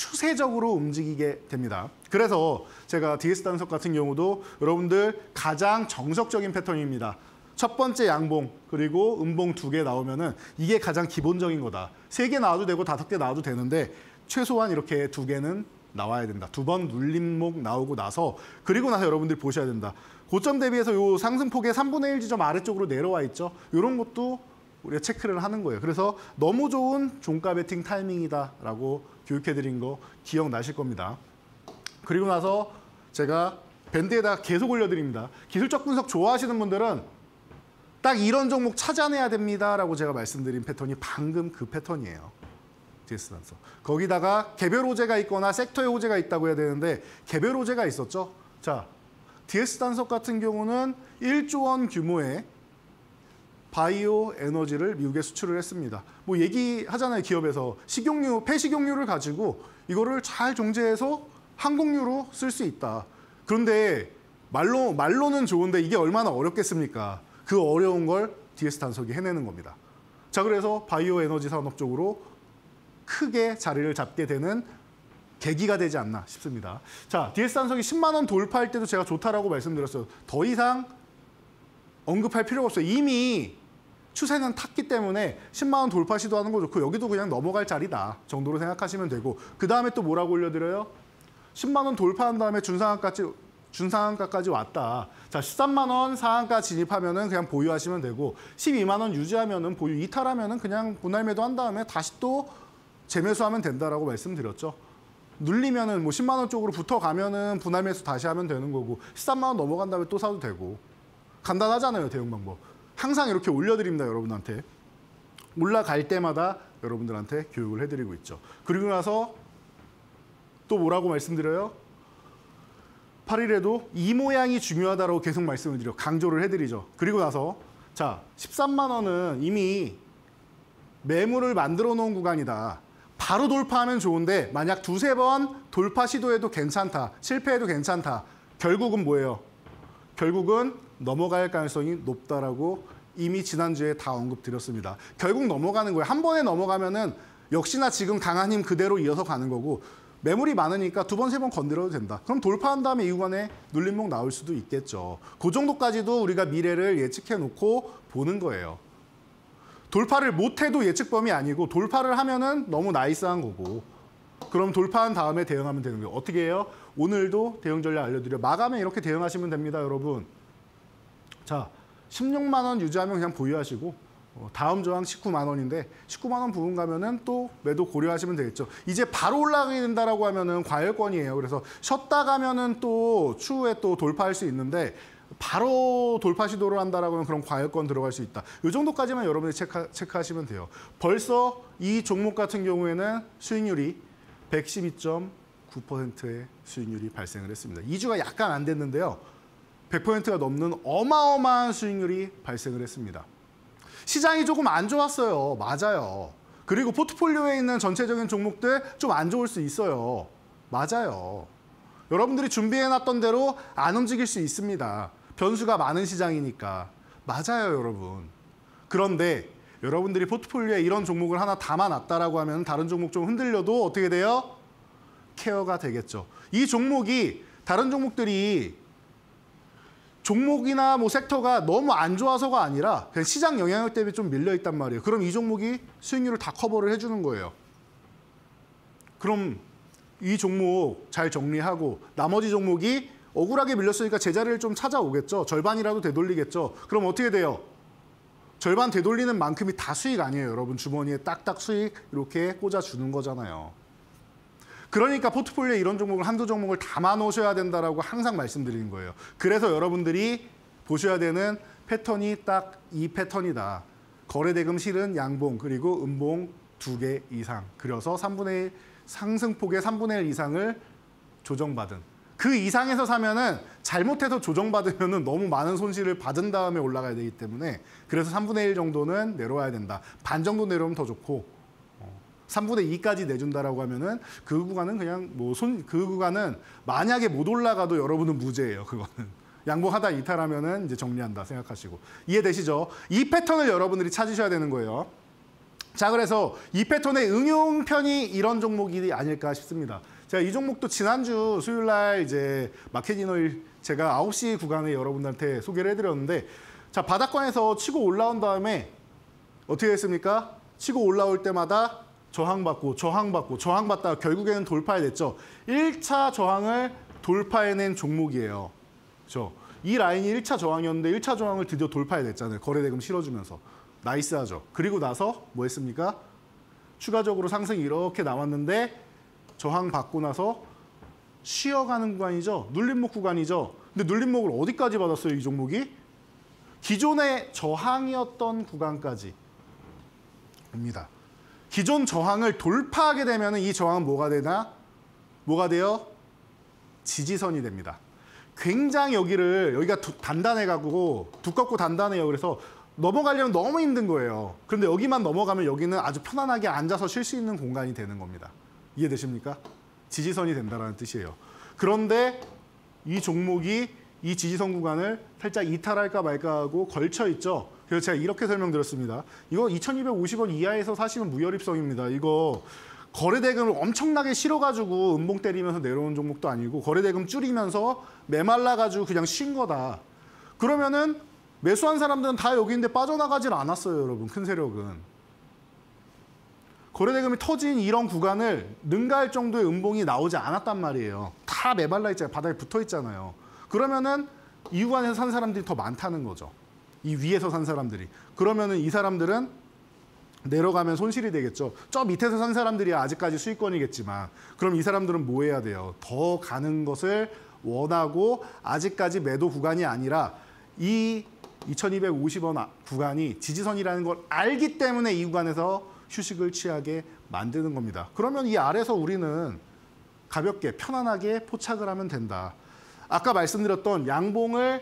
추세적으로 움직이게 됩니다. 그래서 제가 DS 단석 같은 경우도 여러분들 가장 정석적인 패턴입니다. 첫 번째 양봉 그리고 음봉 2개 나오면은 이게 가장 기본적인 거다. 3개 나와도 되고 5개 나와도 되는데 최소한 이렇게 2개는 나와야 된다. 2번 눌림목 나오고 나서 그리고 나서 여러분들이 보셔야 된다. 고점 대비해서 요 상승폭의 3분의 1 지점 아래쪽으로 내려와 있죠. 이런 것도 우리가 체크를 하는 거예요. 그래서 너무 좋은 종가 베팅 타이밍이다라고 교육해드린 거 기억나실 겁니다. 그리고 나서 제가 밴드에다 계속 올려드립니다. 기술적 분석 좋아하시는 분들은 딱 이런 종목 찾아내야 됩니다라고 제가 말씀드린 패턴이 방금 그 패턴이에요. DS 단석. 거기다가 개별 호재가 있거나 섹터의 호재가 있다고 해야 되는데 개별 호재가 있었죠. 자, DS 단석 같은 경우는 1조 원 규모의 바이오 에너지를 미국에 수출을 했습니다. 뭐 얘기하잖아요. 기업에서 식용유, 폐식용유를 가지고 이거를 잘 정제해서 항공유로 쓸 수 있다. 그런데 말로는 좋은데 이게 얼마나 어렵겠습니까? 그 어려운 걸 DS 단석이 해내는 겁니다. 자, 그래서 바이오 에너지 산업 쪽으로 크게 자리를 잡게 되는 계기가 되지 않나 싶습니다. 자, DS 단석이 10만 원 돌파할 때도 제가 좋다라고 말씀드렸어요. 더 이상 언급할 필요가 없어요. 이미 추세는 탔기 때문에 10만 원 돌파 시도하는 거 좋고 여기도 그냥 넘어갈 자리다 정도로 생각하시면 되고 그 다음에 또 뭐라고 올려드려요? 10만 원 돌파한 다음에 준상한가까지 왔다. 자, 13만 원 상한가 진입하면은 그냥 보유하시면 되고 12만 원 유지하면은 보유 이탈하면은 그냥 분할 매도한 다음에 다시 또 재매수하면 된다라고 말씀드렸죠. 눌리면은 뭐 10만 원 쪽으로 붙어가면은 분할 매수 다시 하면 되는 거고 13만 원 넘어간 다음에 또 사도 되고 간단하잖아요. 대응 방법. 항상 이렇게 올려드립니다. 여러분한테. 올라갈 때마다 여러분들한테 교육을 해드리고 있죠. 그리고 나서 또 뭐라고 말씀드려요? 8일에도 이 모양이 중요하다고 계속 말씀을 드려 강조를 해드리죠. 그리고 나서 자 13만 원은 이미 매물을 만들어 놓은 구간이다. 바로 돌파하면 좋은데 만약 2~3번 돌파 시도해도 괜찮다. 실패해도 괜찮다. 결국은 뭐예요? 결국은 넘어갈 가능성이 높다라고 이미 지난주에 다 언급드렸습니다. 결국 넘어가는 거예요. 한 번에 넘어가면은 역시나 지금 강한 힘 그대로 이어서 가는 거고 매물이 많으니까 2번, 3번 건드려도 된다. 그럼 돌파한 다음에 이 구간에 눌림목 나올 수도 있겠죠. 그 정도까지도 우리가 미래를 예측해 놓고 보는 거예요. 돌파를 못해도 예측범위 아니고 돌파를 하면은 너무 나이스한 거고 그럼 돌파한 다음에 대응하면 되는 거예요. 어떻게 해요? 오늘도 대응 전략 알려드려. 마감에 이렇게 대응하시면 됩니다, 여러분. 자, 16만 원 유지하면 그냥 보유하시고 다음 저항 19만 원인데 19만 원 부분 가면은 또 매도 고려하시면 되겠죠. 이제 바로 올라가게 된다라고 하면은 과열권이에요. 그래서 쉬었다 가면은 또 추후에 또 돌파할 수 있는데 바로 돌파 시도를 한다라고 하면 그럼 과열권 들어갈 수 있다. 이 정도까지만 여러분이 체크하시면 돼요. 벌써 이 종목 같은 경우에는 수익률이 112.9%의 수익률이 발생을 했습니다. 2주가 약간 안 됐는데요. 100%가 넘는 어마어마한 수익률이 발생을 했습니다. 시장이 조금 안 좋았어요. 맞아요. 그리고 포트폴리오에 있는 전체적인 종목들 좀 안 좋을 수 있어요. 맞아요. 여러분들이 준비해놨던 대로 안 움직일 수 있습니다. 변수가 많은 시장이니까. 맞아요, 여러분. 그런데 여러분들이 포트폴리오에 이런 종목을 하나 담아놨다라고 하면 다른 종목 좀 흔들려도 어떻게 돼요? 케어가 되겠죠. 이 종목이 다른 종목들이 종목이나 뭐 섹터가 너무 안 좋아서가 아니라 그냥 시장 영향력 때문에 좀 밀려 있단 말이에요. 그럼 이 종목이 수익률을 다 커버를 해주는 거예요. 그럼 이 종목 잘 정리하고 나머지 종목이 억울하게 밀렸으니까 제자리를 좀 찾아오겠죠. 절반이라도 되돌리겠죠. 그럼 어떻게 돼요? 절반 되돌리는 만큼이 다 수익 아니에요. 여러분 주머니에 딱딱 수익 이렇게 꽂아주는 거잖아요. 그러니까 포트폴리오에 이런 종목을 한두 종목을 담아 놓으셔야 된다라고 항상 말씀드리는 거예요. 그래서 여러분들이 보셔야 되는 패턴이 딱 이 패턴이다. 거래대금 실은 양봉 그리고 음봉 2개 이상 그려서 3분의 1 상승폭의 3분의 1 이상을 조정받은 그 이상에서 사면은 잘못해서 조정받으면은 너무 많은 손실을 받은 다음에 올라가야 되기 때문에 그래서 3분의 1 정도는 내려와야 된다. 반 정도 내려오면 더 좋고 3분의 2까지 내준다라고 하면은 그 구간은 그냥 그 구간은 만약에 못 올라가도 여러분은 무죄예요. 그거는 양봉하다 이탈하면은 이제 정리한다 생각하시고 이해되시죠? 이 패턴을 여러분들이 찾으셔야 되는 거예요. 자, 그래서 이 패턴의 응용편이 이런 종목이 아닐까 싶습니다. 제가 이 종목도 지난주 수요일 날 이제 마켓이너일 제가 9시 구간에 여러분들한테 소개를 해드렸는데, 자, 바닥권에서 치고 올라온 다음에 어떻게 했습니까? 치고 올라올 때마다 저항받고 저항받고 저항받다가 결국에는 돌파해냈죠. 1차 저항을 돌파해낸 종목이에요. 그렇죠? 이 라인이 1차 저항이었는데 1차 저항을 드디어 돌파해냈잖아요. 거래대금 실어주면서. 나이스하죠. 그리고 나서 뭐 했습니까? 추가적으로 상승이 이렇게 나왔는데 저항 받고 나서 쉬어가는 구간이죠. 눌림목 구간이죠. 근데 눌림목을 어디까지 받았어요, 이 종목이? 기존의 저항이었던 구간까지 옵니다. 기존 저항을 돌파하게 되면 이 저항은 뭐가 되나? 뭐가 돼요? 지지선이 됩니다. 굉장히 여기가 단단해가지고 두껍고 단단해요. 그래서 넘어가려면 너무 힘든 거예요. 그런데 여기만 넘어가면 여기는 아주 편안하게 앉아서 쉴 수 있는 공간이 되는 겁니다. 이해되십니까? 지지선이 된다는 뜻이에요. 그런데 이 종목이 이 지지선 구간을 살짝 이탈할까 말까 하고 걸쳐 있죠. 그래서 제가 이렇게 설명드렸습니다. 이거 2250원 이하에서 사시면 무혈입성입니다. 이거 거래대금을 엄청나게 실어가지고 음봉 때리면서 내려온 종목도 아니고 거래대금 줄이면서 메말라가지고 그냥 쉰 거다. 그러면은 매수한 사람들은 다 여기 있는데 빠져나가질 않았어요, 여러분. 큰 세력은. 거래대금이 터진 이런 구간을 능가할 정도의 음봉이 나오지 않았단 말이에요. 다 메말라 있잖아요. 바닥에 붙어 있잖아요. 그러면은 이 구간에서 산 사람들이 더 많다는 거죠. 이 위에서 산 사람들이. 그러면은 이 사람들은 내려가면 손실이 되겠죠. 저 밑에서 산 사람들이 아직까지 수익권이겠지만 그럼 이 사람들은 뭐 해야 돼요? 더 가는 것을 원하고 아직까지 매도 구간이 아니라 이 2250원 구간이 지지선이라는 걸 알기 때문에 이 구간에서 휴식을 취하게 만드는 겁니다. 그러면 이 아래서 우리는 가볍게 편안하게 포착을 하면 된다. 아까 말씀드렸던 양봉을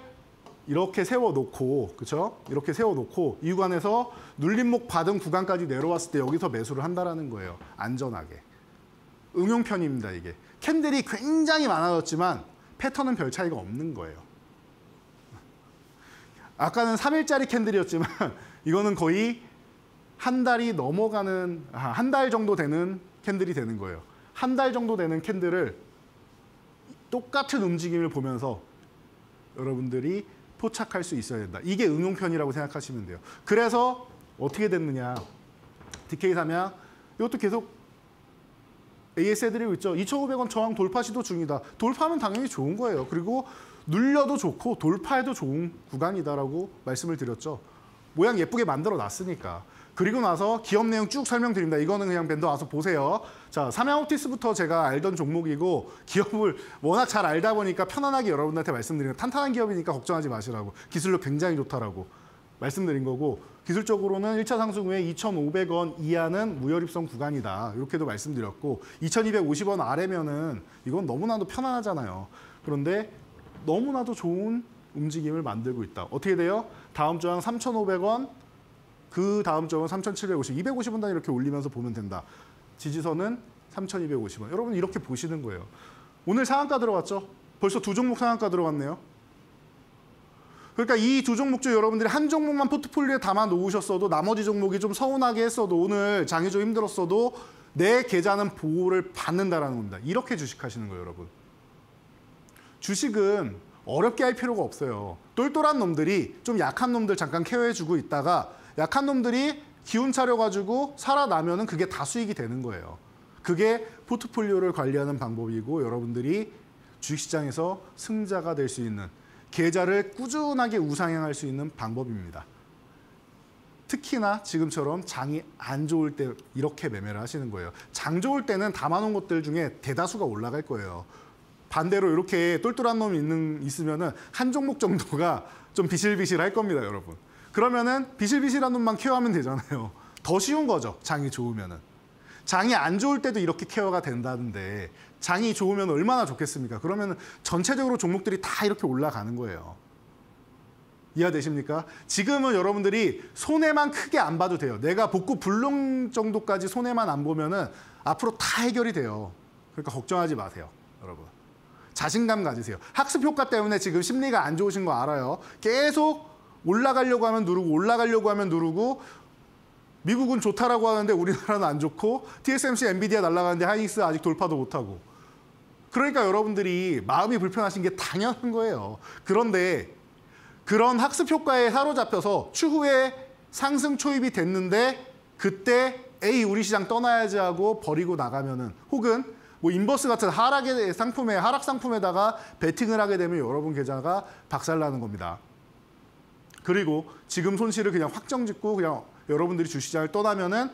이렇게 세워놓고, 그렇죠? 이렇게 세워놓고 이 구간에서 눌림목 받은 구간까지 내려왔을 때 여기서 매수를 한다라는 거예요. 안전하게. 응용편입니다, 이게. 캔들이 굉장히 많아졌지만 패턴은 별 차이가 없는 거예요. 아까는 3일짜리 캔들이었지만 이거는 거의 한 달이 넘어가는, 한 달 정도 되는 캔들이 되는 거예요. 한 달 정도 되는 캔들을 똑같은 움직임을 보면서 여러분들이 포착할 수 있어야 된다. 이게 응용편이라고 생각하시면 돼요. 그래서 어떻게 됐느냐. DK삼양 이것도 계속 AS 해드리고 있죠. 2,500원 저항 돌파 시도 중이다. 돌파하면 당연히 좋은 거예요. 그리고 눌려도 좋고 돌파해도 좋은 구간이다라고 말씀을 드렸죠. 모양 예쁘게 만들어 놨으니까. 그리고 나서 기업 내용 쭉 설명드립니다. 이거는 그냥 밴드 와서 보세요. 자, 삼양옵티스부터 제가 알던 종목이고 기업을 워낙 잘 알다 보니까 편안하게 여러분들한테 말씀드리는 탄탄한 기업이니까 걱정하지 마시라고. 기술력 굉장히 좋다라고 말씀드린 거고 기술적으로는 1차 상승 후에 2,500원 이하는 무혈입성 구간이다. 이렇게도 말씀드렸고 2,250원 아래면은 이건 너무나도 편안하잖아요. 그런데 너무나도 좋은 움직임을 만들고 있다. 어떻게 돼요? 다음 저항 3,500원, 그 다음 저항은 3,750, 250원 단위 이렇게 올리면서 보면 된다. 지지선은 3,250원. 여러분 이렇게 보시는 거예요. 오늘 상한가 들어갔죠? 벌써 두 종목 상한가 들어갔네요. 그러니까 이 두 종목 중 여러분들이 한 종목만 포트폴리오에 담아 놓으셨어도 나머지 종목이 좀 서운하게 했어도 오늘 장이 좀 힘들었어도 내 계좌는 보호를 받는다라는 겁니다. 이렇게 주식하시는 거예요, 여러분. 주식은 어렵게 할 필요가 없어요. 똘똘한 놈들이 좀 약한 놈들 잠깐 케어해주고 있다가 약한 놈들이 기운 차려가지고 살아나면은 그게 다 수익이 되는 거예요. 그게 포트폴리오를 관리하는 방법이고 여러분들이 주식시장에서 승자가 될 수 있는 계좌를 꾸준하게 우상향할 수 있는 방법입니다. 특히나 지금처럼 장이 안 좋을 때 이렇게 매매를 하시는 거예요. 장 좋을 때는 담아놓은 것들 중에 대다수가 올라갈 거예요. 반대로 이렇게 똘똘한 놈이 있으면은 한 종목 정도가 좀 비실비실할 겁니다, 여러분. 그러면은 비실비실한 놈만 케어하면 되잖아요. 더 쉬운 거죠, 장이 좋으면은. 장이 안 좋을 때도 이렇게 케어가 된다는데 장이 좋으면 얼마나 좋겠습니까? 그러면 전체적으로 종목들이 다 이렇게 올라가는 거예요. 이해되십니까? 지금은 여러분들이 손해만 크게 안 봐도 돼요. 내가 복구 불능 정도까지 손해만 안 보면은 앞으로 다 해결이 돼요. 그러니까 걱정하지 마세요, 여러분. 자신감 가지세요. 학습 효과 때문에 지금 심리가 안 좋으신 거 알아요. 계속 올라가려고 하면 누르고 올라가려고 하면 누르고 미국은 좋다라고 하는데 우리나라는 안 좋고 TSMC, 엔비디아 날아가는데 하이닉스 아직 돌파도 못하고. 그러니까 여러분들이 마음이 불편하신 게 당연한 거예요. 그런데 그런 학습 효과에 사로잡혀서 추후에 상승 초입이 됐는데 그때 에이 우리 시장 떠나야지 하고 버리고 나가면은 혹은 뭐 인버스 같은 하락의 상품에 하락 상품에다가 베팅을 하게 되면 여러분 계좌가 박살나는 겁니다. 그리고 지금 손실을 그냥 확정짓고 그냥 여러분들이 주시장을 떠나면은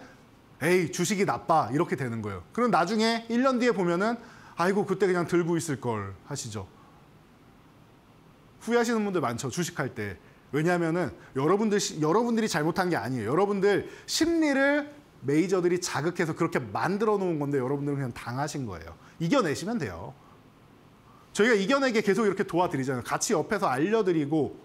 에이 주식이 나빠 이렇게 되는 거예요. 그럼 나중에 1년 뒤에 보면은 아이고 그때 그냥 들고 있을 걸 하시죠. 후회하시는 분들 많죠. 주식할 때. 왜냐하면은 여러분들이 잘못한 게 아니에요. 여러분들 심리를 메이저들이 자극해서 그렇게 만들어 놓은 건데 여러분들은 그냥 당하신 거예요. 이겨내시면 돼요. 저희가 이겨내게 계속 이렇게 도와드리잖아요. 같이 옆에서 알려드리고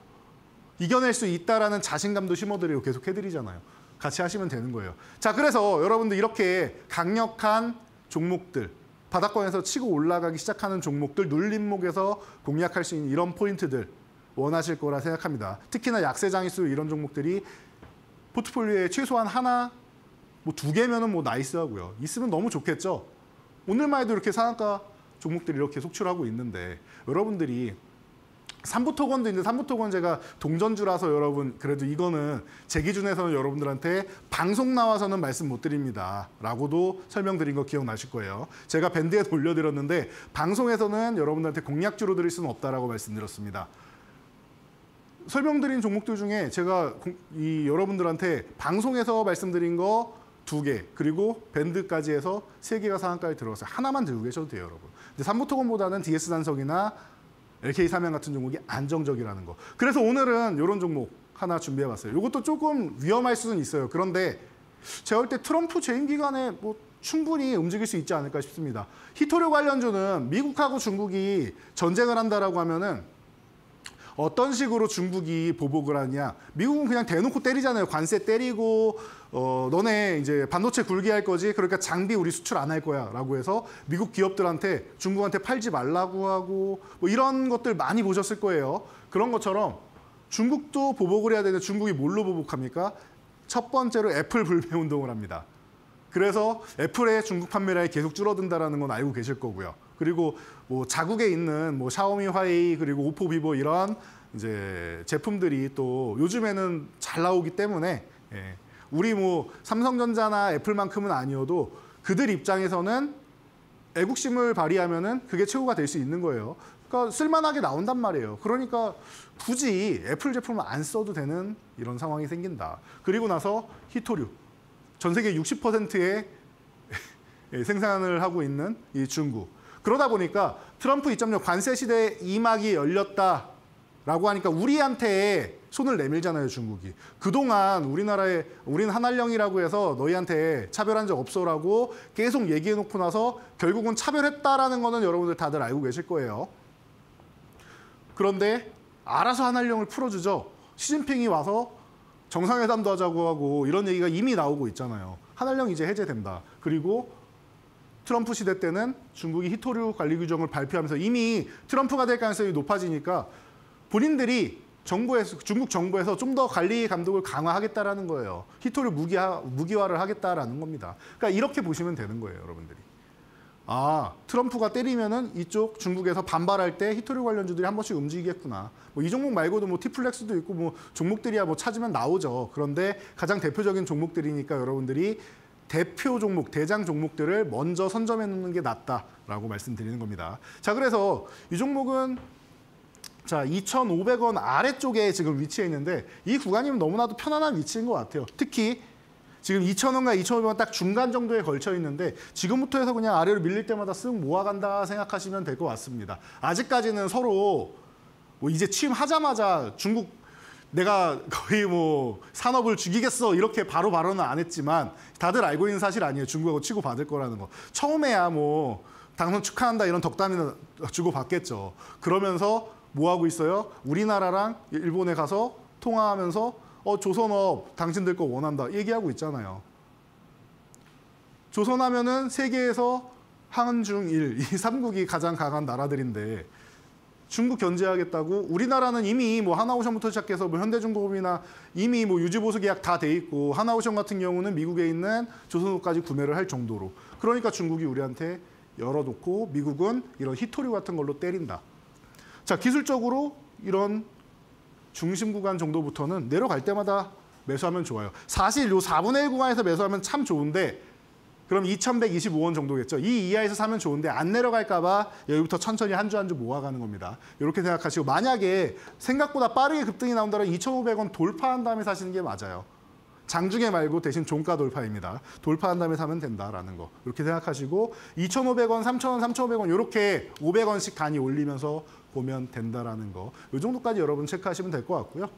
이겨낼 수 있다라는 자신감도 심어드리고 계속 해드리잖아요. 같이 하시면 되는 거예요. 자, 그래서 여러분들 이렇게 강력한 종목들, 바닥권에서 치고 올라가기 시작하는 종목들, 눌림목에서 공략할 수 있는 이런 포인트들 원하실 거라 생각합니다. 특히나 약세장일수 이런 종목들이 포트폴리오에 최소한 하나, 뭐 2개면은 뭐 나이스하고요. 있으면 너무 좋겠죠. 오늘만 해도 이렇게 상한가 종목들이 이렇게 속출하고 있는데 여러분들이 삼부토건도 있는데 삼부토건 제가 동전주라서 여러분 그래도 이거는 제 기준에서는 여러분들한테 방송 나와서는 말씀 못 드립니다. 라고도 설명드린 거 기억나실 거예요. 제가 밴드에 돌려드렸는데 방송에서는 여러분들한테 공략주로 드릴 수는 없다라고 말씀드렸습니다. 설명드린 종목들 중에 제가 여러분들한테 방송에서 말씀드린 거 2개 그리고 밴드까지 해서 3개가 상한가에 들어갔어요. 하나만 들고 계셔도 돼요, 여러분. 근데 삼부토건보다는 DS단석이나 LK삼양 같은 종목이 안정적이라는 거. 그래서 오늘은 이런 종목 하나 준비해봤어요. 이것도 조금 위험할 수는 있어요. 그런데 제가 볼 때 트럼프 재임 기간에 뭐 충분히 움직일 수 있지 않을까 싶습니다. 히토류 관련주는 미국하고 중국이 전쟁을 한다라고 하면은 어떤 식으로 중국이 보복을 하냐. 미국은 그냥 대놓고 때리잖아요. 관세 때리고 너네 이제 반도체 굴게 할 거지. 그러니까 장비 우리 수출 안 할 거야 라고 해서 미국 기업들한테 중국한테 팔지 말라고 하고 뭐 이런 것들 많이 보셨을 거예요. 그런 것처럼 중국도 보복을 해야 되는데 중국이 뭘로 보복합니까? 첫 번째로 애플 불매 운동을 합니다. 그래서 애플의 중국 판매량이 계속 줄어든다는 건 알고 계실 거고요. 그리고 뭐 자국에 있는 뭐 샤오미, 화웨이 그리고 오포, 비보 이런 이제 제품들이 또 요즘에는 잘 나오기 때문에 우리 뭐 삼성전자나 애플만큼은 아니어도 그들 입장에서는 애국심을 발휘하면은 그게 최고가 될 수 있는 거예요. 그러니까 쓸만하게 나온단 말이에요. 그러니까 굳이 애플 제품을 안 써도 되는 이런 상황이 생긴다. 그리고 나서 히토류. 전 세계 60%의 생산을 하고 있는 이 중국. 그러다 보니까 트럼프 2.0 관세 시대의 이막이 열렸다라고 하니까 우리한테 손을 내밀잖아요, 중국이. 그동안 우리는 한한령이라고 해서 너희한테 차별한 적 없어라고 계속 얘기해놓고 나서 결국은 차별했다라는 거는 여러분들 다들 알고 계실 거예요. 그런데 알아서 한한령을 풀어주죠. 시진핑이 와서 정상회담도 하자고 하고 이런 얘기가 이미 나오고 있잖아요. 한한령 이제 해제된다. 그리고 트럼프 시대 때는 중국이 히토류 관리 규정을 발표하면서 이미 트럼프가 될 가능성이 높아지니까 본인들이 중국 정부에서 좀 더 관리 감독을 강화하겠다라는 거예요. 히토류 무기화를 하겠다라는 겁니다. 그러니까 이렇게 보시면 되는 거예요, 여러분들이. 아, 트럼프가 때리면은 이쪽 중국에서 반발할 때 히토류 관련주들이 한 번씩 움직이겠구나. 뭐 이 종목 말고도 뭐 티플렉스도 있고 뭐 종목들이야 뭐 찾으면 나오죠. 그런데 가장 대표적인 종목들이니까 여러분들이 대표 종목, 대장 종목들을 먼저 선점해 놓는 게 낫다라고 말씀드리는 겁니다. 자, 그래서 이 종목은 자 2,500원 아래쪽에 지금 위치해 있는데 이 구간이면 너무나도 편안한 위치인 것 같아요. 특히 지금 2,000원과 2,500원 딱 중간 정도에 걸쳐 있는데 지금부터 해서 그냥 아래로 밀릴 때마다 쓱 모아간다 생각하시면 될 것 같습니다. 아직까지는 서로 뭐 이제 취임하자마자 중국 내가 거의 뭐 산업을 죽이겠어 이렇게 바로 발언은 안 했지만 다들 알고 있는 사실 아니에요. 중국하고 치고받을 거라는 거. 처음에야 뭐 당선 축하한다 이런 덕담이나 주고받겠죠. 그러면서 뭐 하고 있어요? 우리나라랑 일본에 가서 통화하면서 조선업 당신들 거 원한다 얘기하고 있잖아요. 조선하면은 세계에서 한중일 이 3국이 가장 강한 나라들인데 중국 견제하겠다고 우리나라는 이미 뭐 하나오션부터 시작해서 뭐 현대중공업이나 이미 뭐 유지보수 계약 다 돼 있고 하나오션 같은 경우는 미국에 있는 조선호까지 구매를 할 정도로 그러니까 중국이 우리한테 열어놓고 미국은 이런 히토류 같은 걸로 때린다. 자, 기술적으로 이런 중심 구간 정도부터는 내려갈 때마다 매수하면 좋아요. 사실 요 4분의 1 구간에서 매수하면 참 좋은데 그럼 2,125원 정도겠죠. 이 이하에서 사면 좋은데 안 내려갈까 봐 여기부터 천천히 한 주 한 주 모아가는 겁니다. 이렇게 생각하시고 만약에 생각보다 빠르게 급등이 나온다면 2,500원 돌파한 다음에 사시는 게 맞아요. 장중에 말고 대신 종가 돌파입니다. 돌파한 다음에 사면 된다라는 거. 이렇게 생각하시고 2,500원, 3,000원, 3,500원 이렇게 500원씩 단위 올리면서 보면 된다라는 거. 이 정도까지 여러분 체크하시면 될 것 같고요.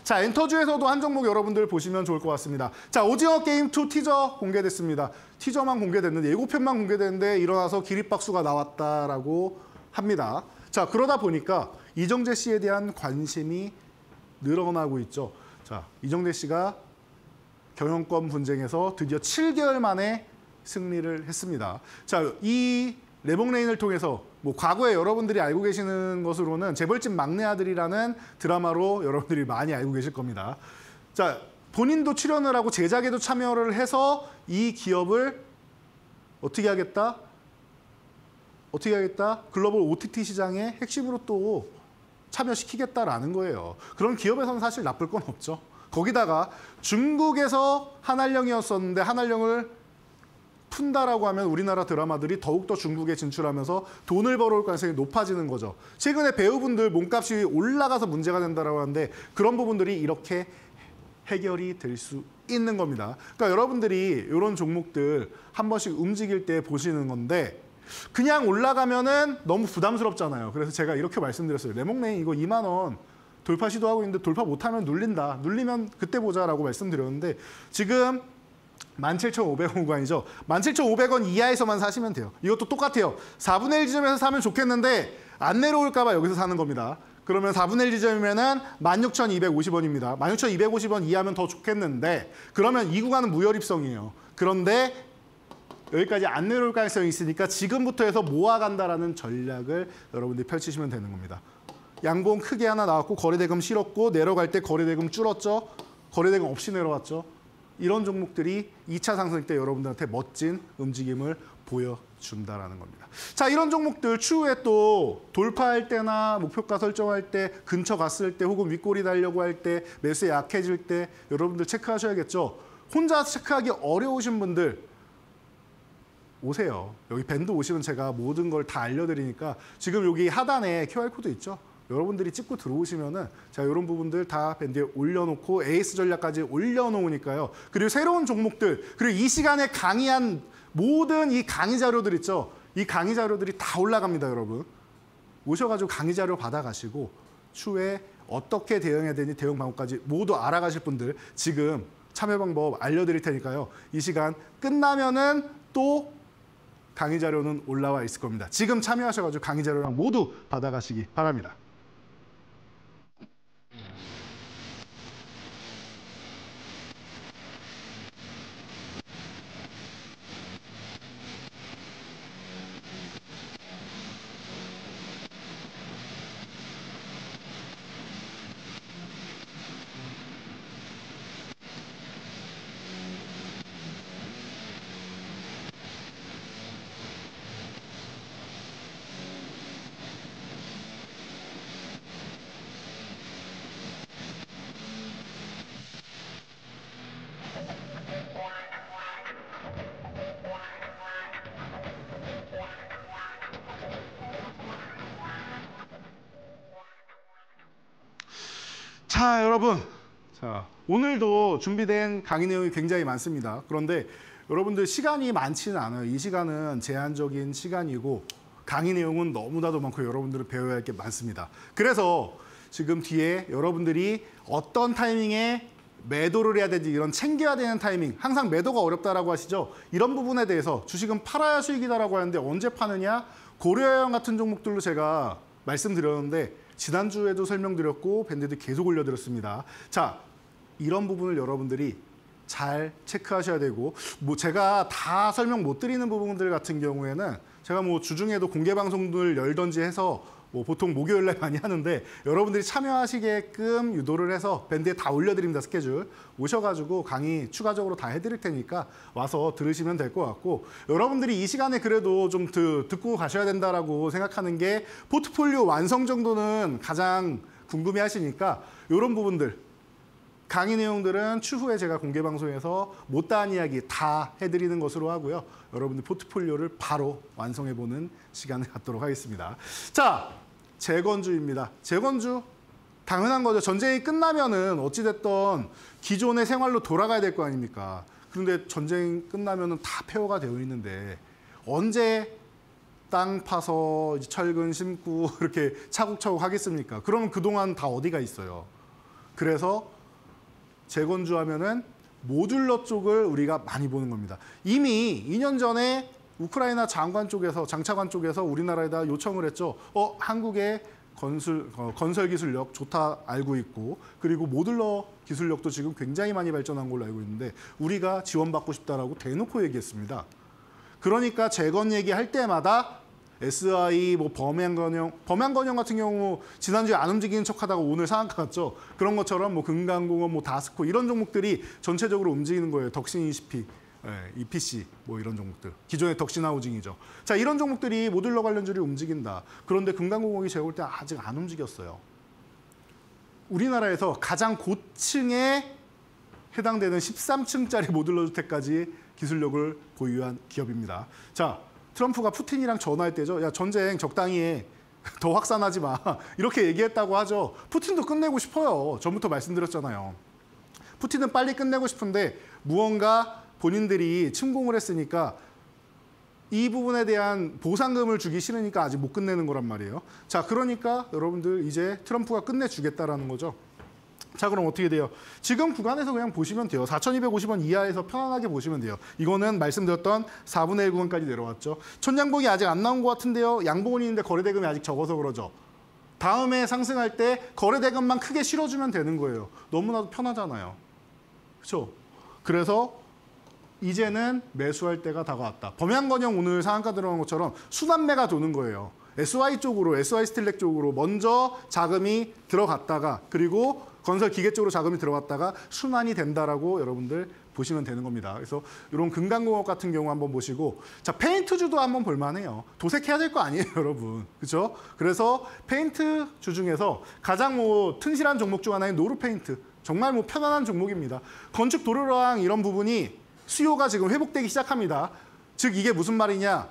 자, 엔터주에서도 한 종목 여러분들 보시면 좋을 것 같습니다. 자, 오징어 게임 2 티저 공개됐습니다. 티저만 공개됐는데 예고편만 공개됐는데 일어나서 기립박수가 나왔다라고 합니다. 자, 그러다 보니까 이정재 씨에 대한 관심이 늘어나고 있죠. 자, 이정재 씨가 경영권 분쟁에서 드디어 7개월 만에 승리를 했습니다. 자, 이 레몽레인을 통해서 뭐 과거에 여러분들이 알고 계시는 것으로는 재벌집 막내 아들이라는 드라마로 여러분들이 많이 알고 계실 겁니다. 자, 본인도 출연을 하고 제작에도 참여를 해서 이 기업을 어떻게 하겠다? 글로벌 OTT 시장의 핵심으로 또 참여시키겠다라는 거예요. 그런 기업에서는 사실 나쁠 건 없죠. 거기다가 중국에서 한알령이었었는데 한알령을 푼다라고 하면 우리나라 드라마들이 더욱더 중국에 진출하면서 돈을 벌어올 가능성이 높아지는 거죠. 최근에 배우분들 몸값이 올라가서 문제가 된다라고 하는데 그런 부분들이 이렇게 해결이 될 수 있는 겁니다. 그러니까 여러분들이 이런 종목들 한 번씩 움직일 때 보시는 건데 그냥 올라가면은 너무 부담스럽잖아요. 그래서 제가 이렇게 말씀드렸어요. 레몽레인 이거 2만 원 돌파 시도하고 있는데 돌파 못하면 눌린다. 눌리면 그때 보자라고 말씀드렸는데 지금 17,500원 구간이죠. 17,500원 이하에서만 사시면 돼요. 이것도 똑같아요. 4분의 1 지점에서 사면 좋겠는데 안 내려올까 봐 여기서 사는 겁니다. 그러면 4분의 1 지점이면은 16,250원입니다. 16,250원 이하면 더 좋겠는데 그러면 이 구간은 무혈입성이에요. 그런데 여기까지 안 내려올 가능성이 있으니까 지금부터 해서 모아간다라는 전략을 여러분들이 펼치시면 되는 겁니다. 양봉 크게 하나 나왔고 거래대금 실었고 내려갈 때 거래대금 줄었죠. 거래대금 없이 내려왔죠. 이런 종목들이 2차 상승 때 여러분들한테 멋진 움직임을 보여준다라는 겁니다. 자, 이런 종목들 추후에 또 돌파할 때나 목표가 설정할 때 근처 갔을 때 혹은 윗골이 달려고 할 때 매수에 약해질 때 여러분들 체크하셔야겠죠. 혼자 체크하기 어려우신 분들 오세요. 여기 밴드 오시면 제가 모든 걸 다 알려드리니까 지금 여기 하단에 QR코드 있죠. 여러분들이 찍고 들어오시면은 자, 이런 부분들 다 밴드에 올려놓고 에이스 전략까지 올려놓으니까요. 그리고 새로운 종목들 그리고 이 시간에 강의한 모든 이 강의 자료들 있죠. 이 강의 자료들이 다 올라갑니다, 여러분. 오셔가지고 강의 자료 받아가시고 추후에 어떻게 대응해야 되니 대응 방법까지 모두 알아가실 분들 지금 참여 방법 알려드릴 테니까요. 이 시간 끝나면은 또 강의 자료는 올라와 있을 겁니다. 지금 참여하셔가지고 강의 자료랑 모두 받아가시기 바랍니다. 자, 여러분. 자, 오늘도 준비된 강의 내용이 굉장히 많습니다. 그런데 여러분들 시간이 많지는 않아요. 이 시간은 제한적인 시간이고 강의 내용은 너무나도 많고 여러분들은 배워야 할 게 많습니다. 그래서 지금 뒤에 여러분들이 어떤 타이밍에 매도를 해야 되는지 이런 챙겨야 되는 타이밍, 항상 매도가 어렵다라고 하시죠. 이런 부분에 대해서 주식은 팔아야 수익이다라고 하는데 언제 파느냐? 고려형 같은 종목들로 제가 말씀드렸는데 지난주에도 설명드렸고 밴드도 계속 올려드렸습니다. 자, 이런 부분을 여러분들이 잘 체크하셔야 되고 뭐 제가 다 설명 못 드리는 부분들 같은 경우에는 제가 뭐 주중에도 공개 방송들 열던지 해서 뭐 보통 목요일날 많이 하는데 여러분들이 참여하시게끔 유도를 해서 밴드에 다 올려드립니다. 스케줄 오셔가지고 강의 추가적으로 다 해드릴 테니까 와서 들으시면 될 것 같고, 여러분들이 이 시간에 그래도 좀 듣고 가셔야 된다라고 생각하는 게 포트폴리오 완성 정도는 가장 궁금해하시니까 이런 부분들 강의 내용들은 추후에 제가 공개 방송에서 못다한 이야기 다 해드리는 것으로 하고요. 여러분들 포트폴리오를 바로 완성해보는 시간을 갖도록 하겠습니다. 자, 재건주입니다. 재건주 당연한 거죠. 전쟁이 끝나면은 어찌됐든 기존의 생활로 돌아가야 될 거 아닙니까? 그런데 전쟁 끝나면은 다 폐허가 되어 있는데 언제 땅 파서 철근 심고 이렇게 차곡차곡 하겠습니까? 그러면 그동안 다 어디가 있어요? 그래서 재건주하면은 모듈러 쪽을 우리가 많이 보는 겁니다. 이미 2년 전에 우크라이나 장차관 쪽에서 우리나라에다 요청을 했죠. 한국의 건설 기술력 좋다 알고 있고, 그리고 모듈러 기술력도 지금 굉장히 많이 발전한 걸로 알고 있는데 우리가 지원받고 싶다라고 대놓고 얘기했습니다. 그러니까 재건 얘기할 때마다 SI, 범양건영 같은 경우 지난주에 안 움직이는 척하다가 오늘 상한가 갔죠. 그런 것처럼 뭐 금강공업, 다스코 이런 종목들이 전체적으로 움직이는 거예요. 덕신 ECP, EPC 뭐 이런 종목들. 기존의 덕신하우징이죠. 자, 이런 종목들이 모듈러 관련주를 움직인다. 그런데 금강공업이 제가 볼 때 아직 안 움직였어요. 우리나라에서 가장 고층에 해당되는 13층짜리 모듈러 주택까지 기술력을 보유한 기업입니다. 자, 트럼프가 푸틴이랑 전화할 때죠. 야, 전쟁 적당히 해. 더 확산하지 마. 이렇게 얘기했다고 하죠. 푸틴도 끝내고 싶어요. 전부터 말씀드렸잖아요. 푸틴은 빨리 끝내고 싶은데 무언가 본인들이 침공을 했으니까 이 부분에 대한 보상금을 주기 싫으니까 아직 못 끝내는 거란 말이에요. 자, 그러니까 여러분들 이제 트럼프가 끝내주겠다라는 거죠. 자, 그럼 어떻게 돼요? 지금 구간에서 그냥 보시면 돼요. 4,250원 이하에서 편안하게 보시면 돼요. 이거는 말씀드렸던 4분의 1 구간까지 내려왔죠. 천장복이 아직 안 나온 것 같은데요. 양봉은 있는데 거래대금이 아직 적어서 그러죠. 다음에 상승할 때 거래대금만 크게 실어주면 되는 거예요. 너무나도 편하잖아요. 그렇죠? 그래서 이제는 매수할 때가 다가왔다. 범양건영 오늘 상한가 들어간 것처럼 순환매가 도는 거예요. SY 쪽으로, SY 스틸렉 쪽으로 먼저 자금이 들어갔다가, 그리고 건설 기계 쪽으로 자금이 들어갔다가 순환이 된다라고 여러분들 보시면 되는 겁니다. 그래서 이런 금강공업 같은 경우 한번 보시고, 자, 페인트주도 한번 볼만해요. 도색해야 될 거 아니에요, 여러분. 그렇죠? 그래서 페인트주 중에서 가장 튼실한 종목 중 하나인 노루페인트. 정말 편안한 종목입니다. 건축 도로랑 이런 부분이 수요가 지금 회복되기 시작합니다. 즉 이게 무슨 말이냐?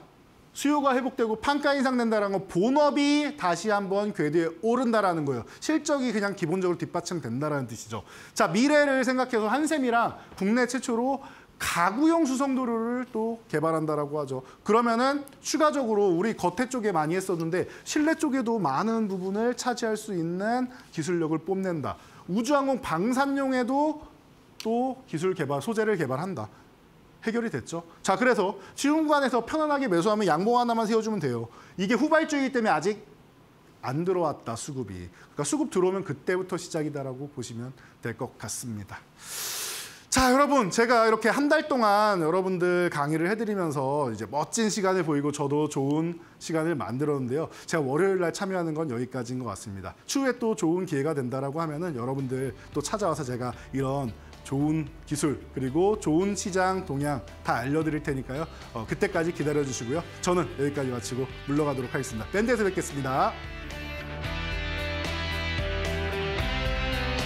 수요가 회복되고 판가 인상된다는 건 본업이 다시 한번 궤도에 오른다라는 거예요. 실적이 그냥 기본적으로 뒷받침된다라는 뜻이죠. 자, 미래를 생각해서 한샘이랑 국내 최초로 가구용 수성도로를 또 개발한다라고 하죠. 그러면은 추가적으로 우리 겉에 쪽에 많이 했었는데 실내 쪽에도 많은 부분을 차지할 수 있는 기술력을 뽐낸다. 우주항공 방산용에도 또 기술 개발, 소재를 개발한다. 해결이 됐죠. 자, 그래서 지금 구간에서 편안하게 매수하면 양봉 하나만 세워주면 돼요. 이게 후발주이기 때문에 아직 안 들어왔다, 수급이. 그러니까 수급 들어오면 그때부터 시작이다라고 보시면 될 것 같습니다. 자, 여러분, 제가 이렇게 한 달 동안 여러분들 강의를 해드리면서 이제 멋진 시간을 보이고 저도 좋은 시간을 만들었는데요. 제가 월요일 날 참여하는 건 여기까지인 것 같습니다. 추후에 또 좋은 기회가 된다라고 하면은 여러분들 또 찾아와서 제가 이런 좋은 기술 그리고 좋은 시장 동향 다 알려드릴 테니까요. 그때까지 기다려주시고요. 저는 여기까지 마치고 물러가도록 하겠습니다. 밴드에서 뵙겠습니다.